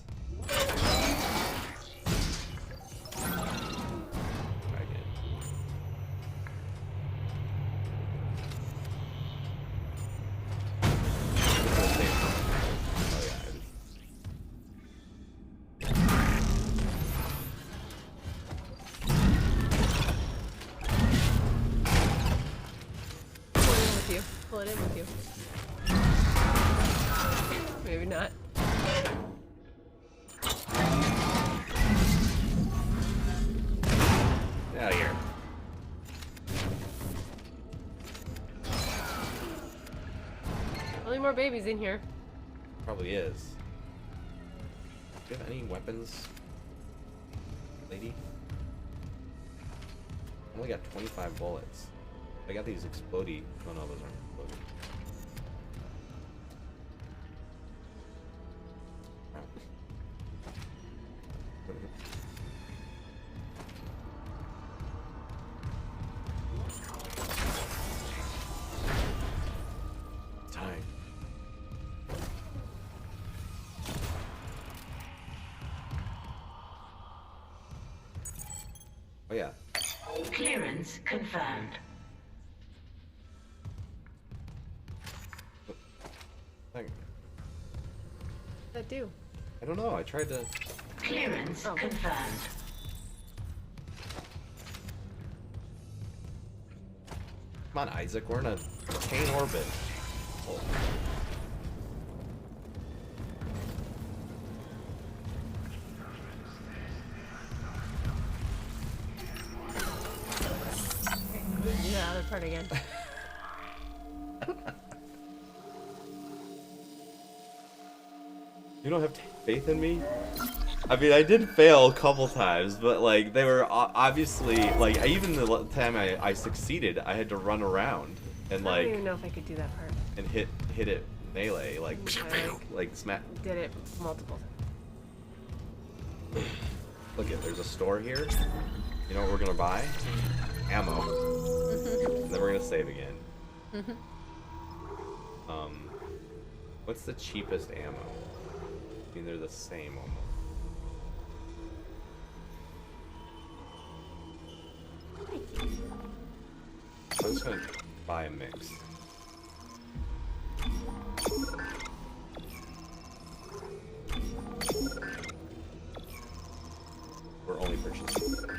Try again. Oh yeah. Pull it in with you. Pull it in with you. Maybe not. Get out of here. Only more babies in here. Probably is. Do you have any weapons, lady? I only got 25 bullets. I got these explodey. Oh no, those aren't exploding. Oh yeah. Clearance confirmed. Thank- What did that do? I don't know. I tried to. Clearance Oh. confirmed. Come on, Isaac. We're in a chain orbit. Oh. Do that other part again. You don't have faith in me? I mean, I did fail a couple times, but like they were obviously like even the time I succeeded, I had to run around and I don't like even know if I could do that part. and hit it melee like like smack. Did it multiple times. Look at there's a store here. You know what we're gonna buy? Ammo. And then we're gonna save again. What's the cheapest ammo? I mean, they're the same almost. I'm just gonna buy a mix. We're only purchasing this.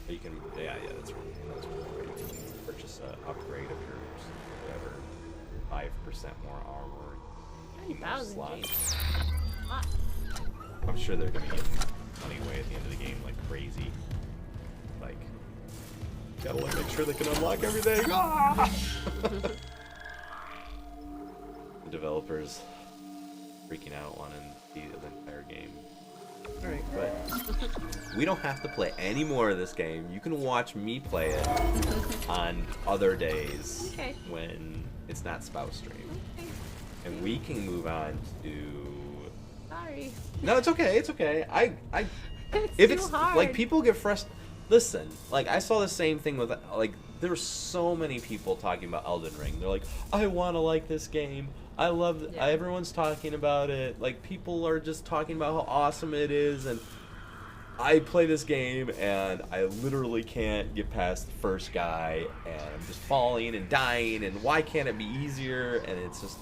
You can, yeah, that's right. You can purchase an upgrade of yours, whatever, 5% more armor. 9,000 slots. Lot. I'm sure they're gonna give money away at the end of the game like crazy. Like, gotta like make sure they can unlock everything. Ah! The developers freaking out wanting to see the entire game. Alright, but we don't have to play any more of this game. You can watch me play it on other days when it's not spouse stream. Okay. And we can move on to... Sorry. No, it's okay, it's okay. It's if too it's hard. like people get frustrated. Listen, like I saw the same thing with like there were so many people talking about Elden Ring. They're like, I want to like this game. I love it. Yeah. Everyone's talking about it. Like people are just talking about how awesome it is, and I play this game and I literally can't get past the first guy, and I'm just falling and dying. And why can't it be easier? And it's just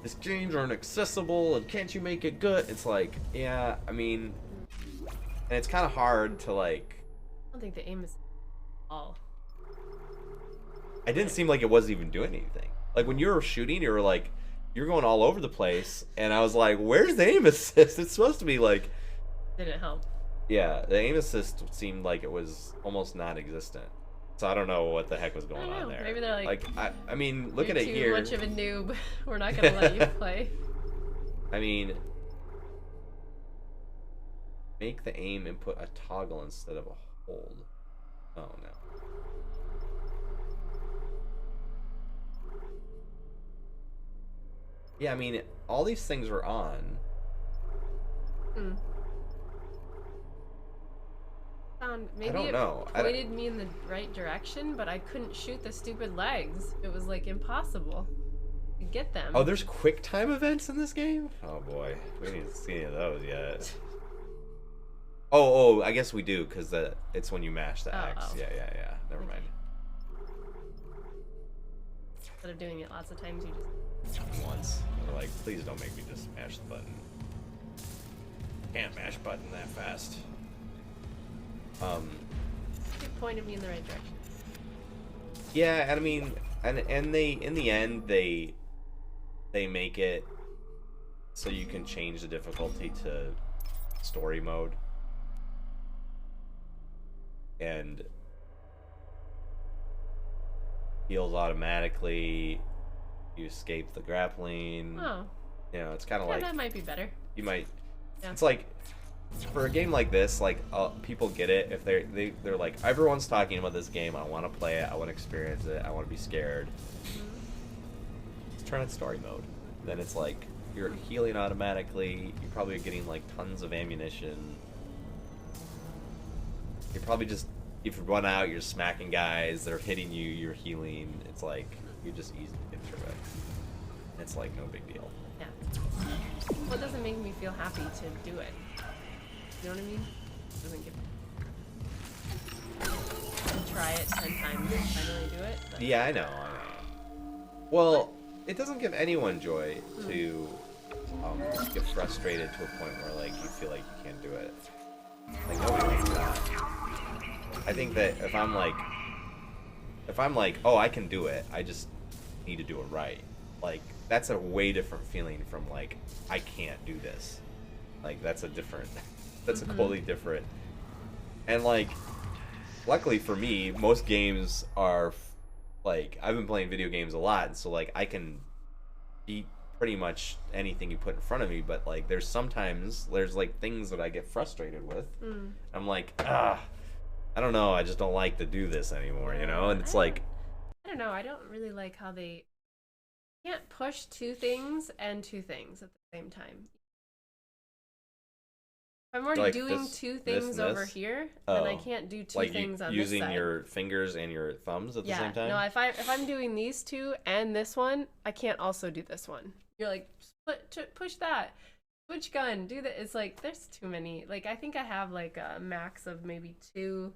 these games aren't accessible, and can't you make it good? It's like, yeah, I mean, and it's kind of hard to like. I don't think the aim is all. It didn't seem like it wasn't even doing anything. Like when you were shooting, you were like, you're going all over the place, and I was like, where's the aim assist? It's supposed to be like. Didn't help. Yeah, the aim assist seemed like it was almost non-existent. So I don't know what the heck was going on there. Maybe they're like, I mean, look you're at it here. too much of a noob. We're not gonna let you play. I mean, make the aim input a toggle instead of a hold. Oh no. Yeah, I mean, all these things were on. Maybe I don't it know. pointed me in the right direction, but I couldn't shoot the stupid legs. It was like impossible to get them. Oh, there's quick time events in this game? Oh boy, we didn't see any of those yet. Oh, I guess we do, because it's when you mash the X. Oh. Yeah. Never mind. Instead of doing it lots of times, you just... Once. They're like, please don't make me just mash the button. Can't mash button that fast. It pointed me in the right direction. Yeah, and I mean, and they, in the end, they make it so you can change the difficulty to story mode. And heals automatically. You escape the grappling. Oh. You know, it's kind of Yeah, like that might be better. you might. Yeah. It's like for a game like this, like people get it if they're like everyone's talking about this game. I want to play it. I want to experience it. I want to be scared. Just turn on story mode. Then it's like you're healing automatically. You're probably getting like tons of ammunition. You're probably just, if you run out, you're smacking guys. They're hitting you. You're healing. It's like you just easy. through it. It's like no big deal. Yeah. Well, it doesn't make me feel happy to do it. You know what I mean? It doesn't give. I try it 10 times and finally do it. But... Yeah, I know. Well, it doesn't give anyone joy to just get frustrated to a point where like you feel like you can't do it. Like nobody likes that. I think that if I'm like, oh, I can do it, I just need to do it right. Like that's a way different feeling from like I can't do this. Like that's a totally different. And like, luckily for me, most games are like I've been playing video games a lot, and so like I can beat pretty much anything you put in front of me. But like there's like things that I get frustrated with. I'm like, I don't know, I just don't like to do this anymore, you know? And it's like, I don't know, I don't really like how they can't push two things and two things at the same time. If I'm already like doing this, two things this, over here, then I can't do two like things on using this side. your fingers and your thumbs at the same time? No, if I'm doing these two and this one, I can't also do this one. You're like, push that. Switch gun, do that. It's like, there's too many. Like, I think I have like a max of maybe 2,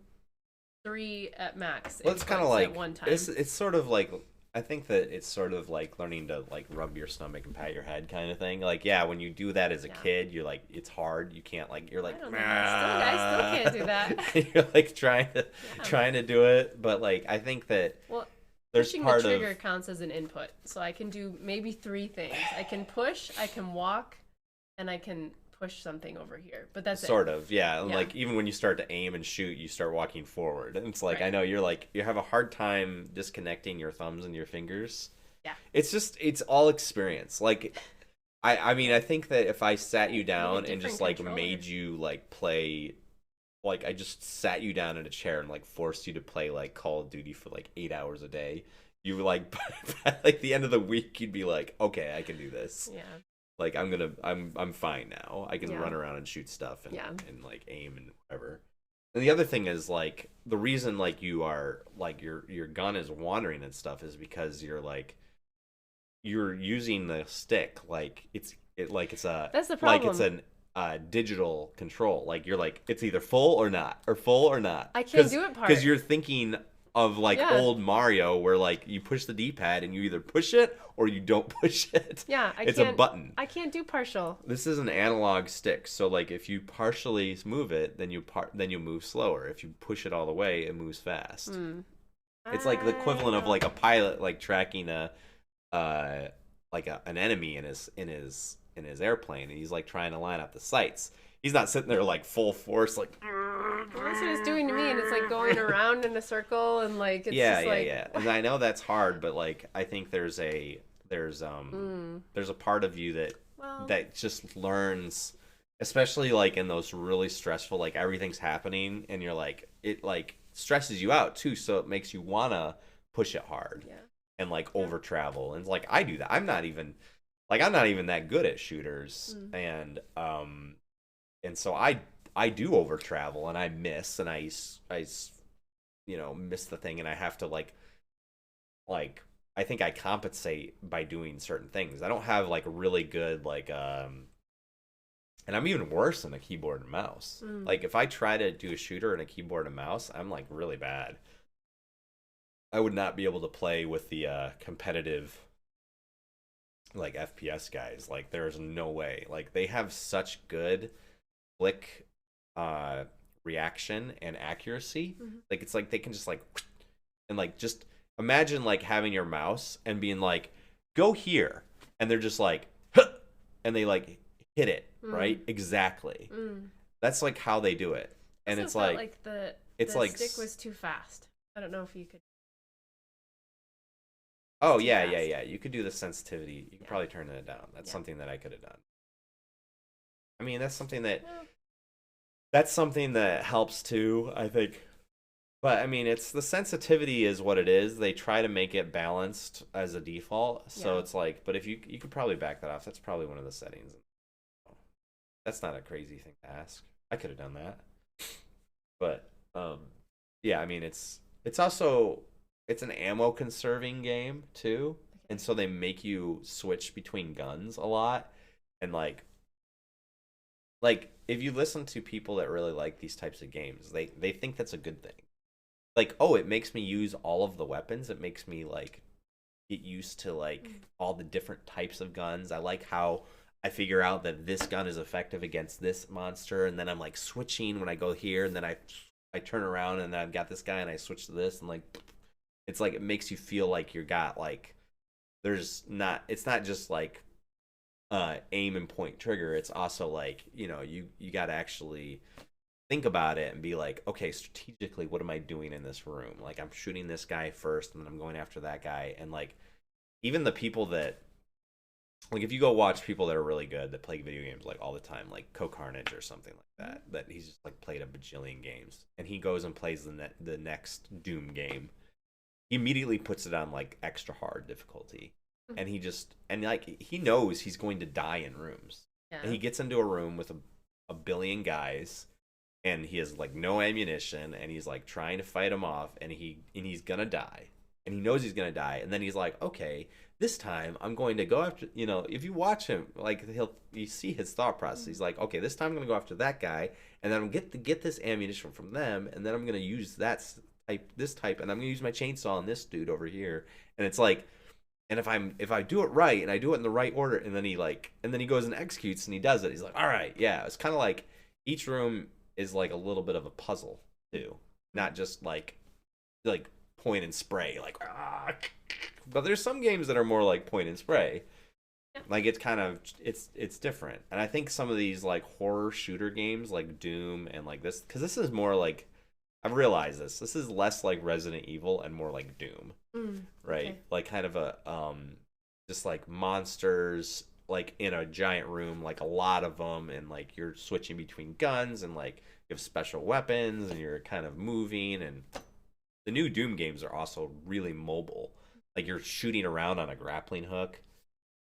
3 at max. Well, it's kind of like, at one time. it's sort of like, I think that it's sort of like learning to like rub your stomach and pat your head kind of thing. Like, yeah, when you do that as a kid, you're like, it's hard. You can't like, you're like, I still can't do that. You're like trying to do it. But like, I think that there's pushing part the trigger of counts as an input. So I can do maybe 3 things. I can push, I can walk, and I can push something over here. But that's sort of, yeah. And like even when you start to aim and shoot, you start walking forward. And it's like, I know you're like, you have a hard time disconnecting your thumbs and your fingers. Yeah. It's all experience. Like, I mean, I think that if I sat you down and just like made you like play, like I just sat you down in a chair and like forced you to play like Call of Duty for like 8 hours a day, you were like, by like the end of the week, you'd be like, okay, I can do this. Yeah. Like I'm fine now. I can run around and shoot stuff and like aim and whatever. And the other thing is like the reason like you are like your gun is wandering and stuff is because you're using the stick like it's a that's the problem. Like it's digital control. Like you're like it's either full or not or full or not. I can't do it part because you're thinking of like old Mario where like you push the D-pad and you either push it or you don't push it. Yeah, it's a button. I can't do partial. This is an analog stick, so like if you partially move it, then you move slower. If you push it all the way, it moves fast. It's like the equivalent of like a pilot like tracking an enemy in his airplane, and he's like trying to line up the sights. He's not sitting there like full force like. Well, that's what it's doing to me, and it's like going around in a circle, and like it's just like... yeah. And I know that's hard, but like I think there's a part of you that just learns, especially like in those really stressful, like everything's happening, and you're like it like stresses you out too, so it makes you wanna push it hard and like over travel, and like I do that. I'm not even that good at shooters, and so I do over travel and I miss and I miss the thing, and I have to like I think I compensate by doing certain things. I don't have like really good like and I'm even worse than a keyboard and mouse. Like if I try to do a shooter and a keyboard and mouse, I'm like really bad. I would not be able to play with the competitive like FPS guys. Like there's no way. Like they have such good flick reaction and accuracy. Like it's like they can just like and like just imagine like having your mouse and being like go here, and they're just like huh! And they like hit it right exactly. That's like how they do it. And it's like the stick was too fast. I don't know if you could. Oh yeah. You could do the sensitivity. You could probably turn it down. That's something that I could have done. I mean, that's something that helps too, I think. But I mean, it's the sensitivity is what it is. They try to make it balanced as a default. So it's like, but if you could probably back that off. That's probably one of the settings. That's not a crazy thing to ask. I could have done that. But yeah, I mean, it's also an ammo conserving game too. and so they make you switch between guns a lot, and like if you listen to people that really like these types of games, they think that's a good thing. Like, oh, it makes me use all of the weapons. It makes me like get used to like all the different types of guns. I like how I figure out that this gun is effective against this monster, and then I'm like switching when I go here, and then I turn around and then I've got this guy and I switch to this, and like it's like it makes you feel like you got like it's not just like aim and point trigger. It's also like, you know, you got to actually think about it and be like, okay, strategically, what am I doing in this room? Like, I'm shooting this guy first, and then I'm going after that guy. And like, even the people that, like, if you go watch people that are really good that play video games like all the time, like Carnage or something like that he's just like played a bajillion games, and he goes and plays the next Doom game, he immediately puts it on like extra hard difficulty, and like he knows he's going to die in rooms, and he gets into a room with a billion guys, and he has like no ammunition, and he's like trying to fight him off, and he's gonna die, and he knows he's gonna die, and then he's like, okay, this time I'm going to go after, you know, if you watch him, like you see his thought process. He's like, okay, this time I'm gonna go after that guy, and then I'm gonna get this ammunition from them, and then I'm gonna use this type, and I'm gonna use my chainsaw on this dude over here, and it's like, and if I do it right and I do it in the right order, and then he goes and executes and he does it, he's like, all right, yeah, it's kind of like each room is like a little bit of a puzzle too, not just like point and spray, like but there's some games that are more like point and spray. Like it's kind of it's different, and I think some of these like horror shooter games like Doom and like this, because this is more like, I've realized this is less like Resident Evil and more like Doom, right? Okay. Like kind of a just like monsters like in a giant room, like a lot of them, and like you're switching between guns, and like you have special weapons, and you're kind of moving. And the new Doom games are also really mobile. Like you're shooting around on a grappling hook,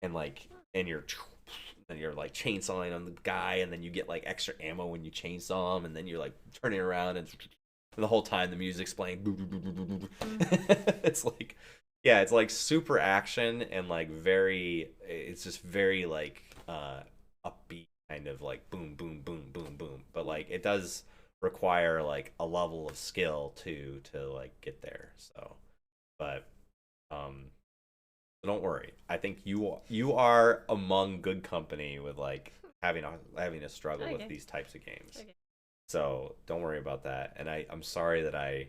and you're like chainsawing on the guy, and then you get like extra ammo when you chainsaw him, and then you're like turning around, and the whole time the music's playing. It's like, yeah, it's like super action, and like it's just very like upbeat, kind of like boom boom boom boom boom, but like it does require like a level of skill to like get there. So but don't worry, I think you are among good company with like having a struggle with these types of games. So don't worry about that. And I'm sorry that I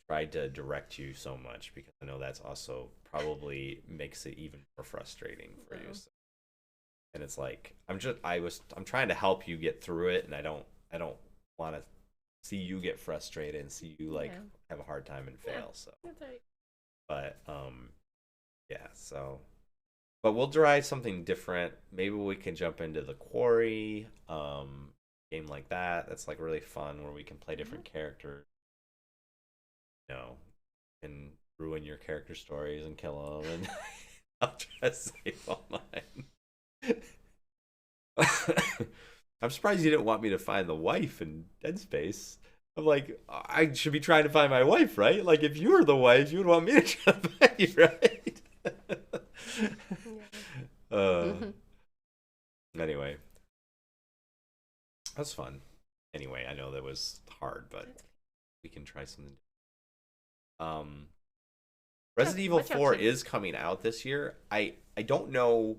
tried to direct you so much, because I know that's also probably makes it even more frustrating for you. So, and it's like I'm trying to help you get through it, and I don't want to see you get frustrated and see you like have a hard time and fail. So that's right. But yeah, so but we'll try something different. Maybe we can jump into the Quarry game like that. That's like really fun, where we can play different characters, you know, and ruin your character stories and kill them, and I'll try to save all mine. I'm surprised you didn't want me to find the wife in Dead Space. I'm like, I should be trying to find my wife, right? Like, if you were the wife, you would want me to try to find you, right? Anyway, that's fun. Anyway, I know that was hard, but we can try something. Resident Evil 4 is coming out this year. I don't know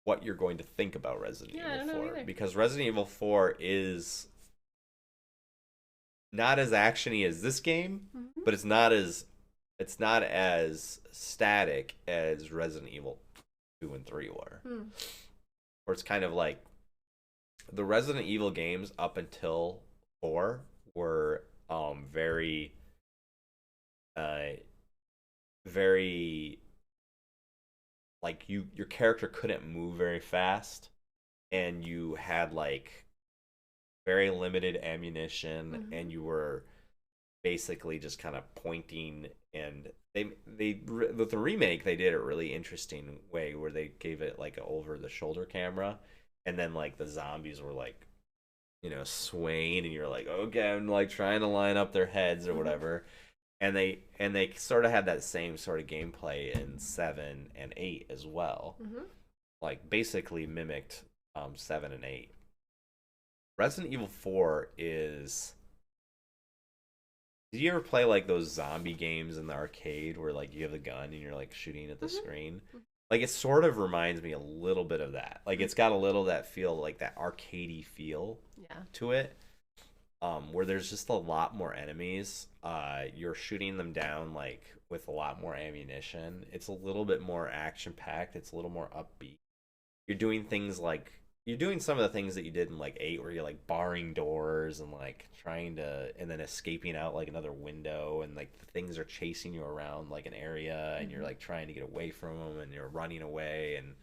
what you're going to think about Resident Evil 4, because Resident Evil 4 is not as actiony as this game, but it's not as static as Resident Evil 2 and 3 were. Where it's kind of like the Resident Evil games up until 4 were very like your character couldn't move very fast, and you had like very limited ammunition, and you were basically just kind of pointing. And with the remake, they did it a really interesting way, where they gave it like an over the shoulder camera, and then like the zombies were like, you know, swaying, and you're like, okay, I'm like trying to line up their heads or whatever. and they sort of had that same sort of gameplay in 7 and 8 as well. Like basically mimicked 7 and 8. Resident Evil 4 is. Did you ever play like those zombie games in the arcade where like you have the gun and you're like shooting at the screen? Like it sort of reminds me a little bit of that. Like it's got a little that feel, like that arcadey feel to it. Where there's just a lot more enemies. You're shooting them down like with a lot more ammunition. It's a little bit more action packed. It's a little more upbeat. You're doing some of the things that you did in like 8, where you're like barring doors and like trying to, and then escaping out like another window, and like the things are chasing you around like an area, and you're like trying to get away from them, and you're running away. And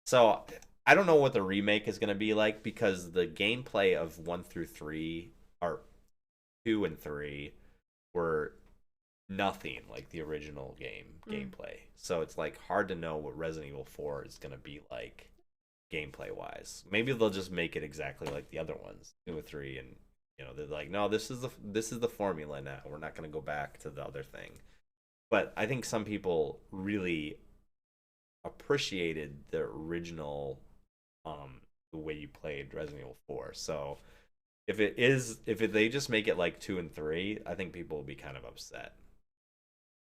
so I don't know what the remake is going to be like, because the gameplay of 1 through 3, or 2 and 3, were nothing like the original gameplay. So it's like hard to know what Resident Evil 4 is going to be like gameplay wise. Maybe they'll just make it exactly like the other ones, 2 and 3, and they're like, no, this is the formula now. We're not going to go back to the other thing. But I think some people really appreciated the original, the way you played Resident Evil 4. So if they just make it like 2 and 3, I think people will be kind of upset.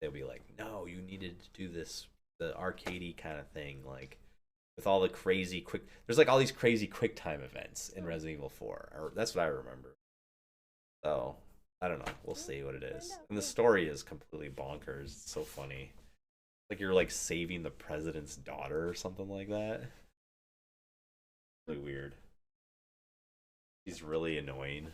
They'll be like, no, you needed to do this, the arcadey kind of thing, like with all the crazy there's like all these crazy quick time events in Resident Evil 4. Or that's what I remember. So I don't know. We'll see what it is. And the story is completely bonkers. It's so funny. Like you're like saving the president's daughter or something like that. Really weird. He's really annoying.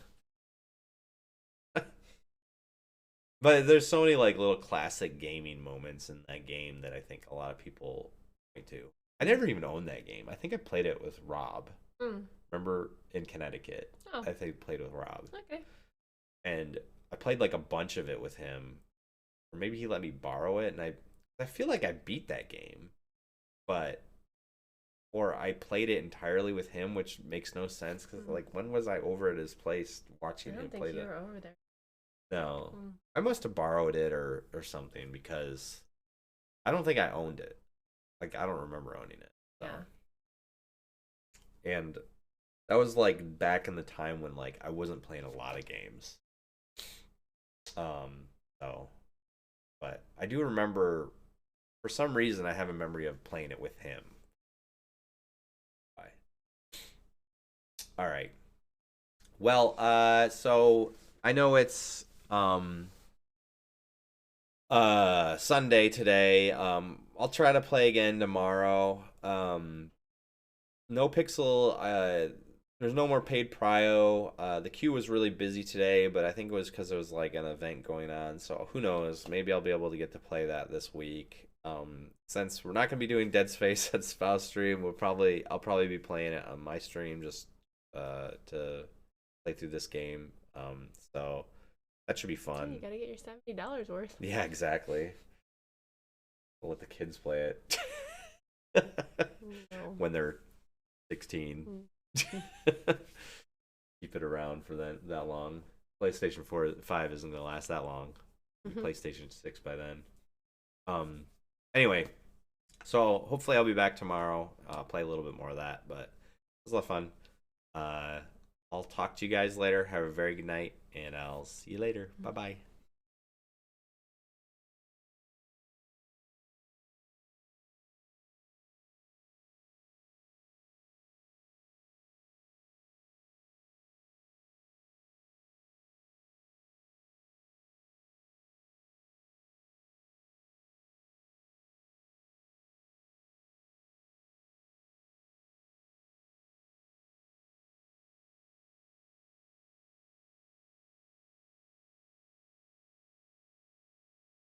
But there's so many like little classic gaming moments in that game that I think a lot of people point to. I never even owned that game. I think I played it with Rob. Remember in Connecticut? I think I played with Rob. Okay. And I played like a bunch of it with him, or maybe he let me borrow it, and I feel like I beat that game, or I played it entirely with him, which makes no sense, because like when was I over at his place watching him play that? I don't think you were over there. No, I must have borrowed it or something, because I don't think I owned it. Like I don't remember owning it. So. Yeah. And that was like back in the time when like I wasn't playing a lot of games. But I do remember, for some reason I have a memory of playing it with him. Bye. All right. Well, so I know it's Sunday today. I'll try to play again tomorrow. No Pixel, there's no more paid prio. The queue was really busy today, but I think it was because there was like an event going on. So who knows? Maybe I'll be able to get to play that this week. Since we're not gonna be doing Dead Space at Spouse stream, I'll probably be playing it on my stream, just to play through this game. So that should be fun. You gotta get your $70 worth. Yeah, exactly. I'll let the kids play it when they're 16. Keep it around for that long. PlayStation 5 isn't gonna last that long. PlayStation 6 by then. Anyway, so hopefully I'll be back tomorrow. I'll play a little bit more of that, but it was a lot of fun. I'll talk to you guys later. Have a very good night, and I'll see you later. Bye bye.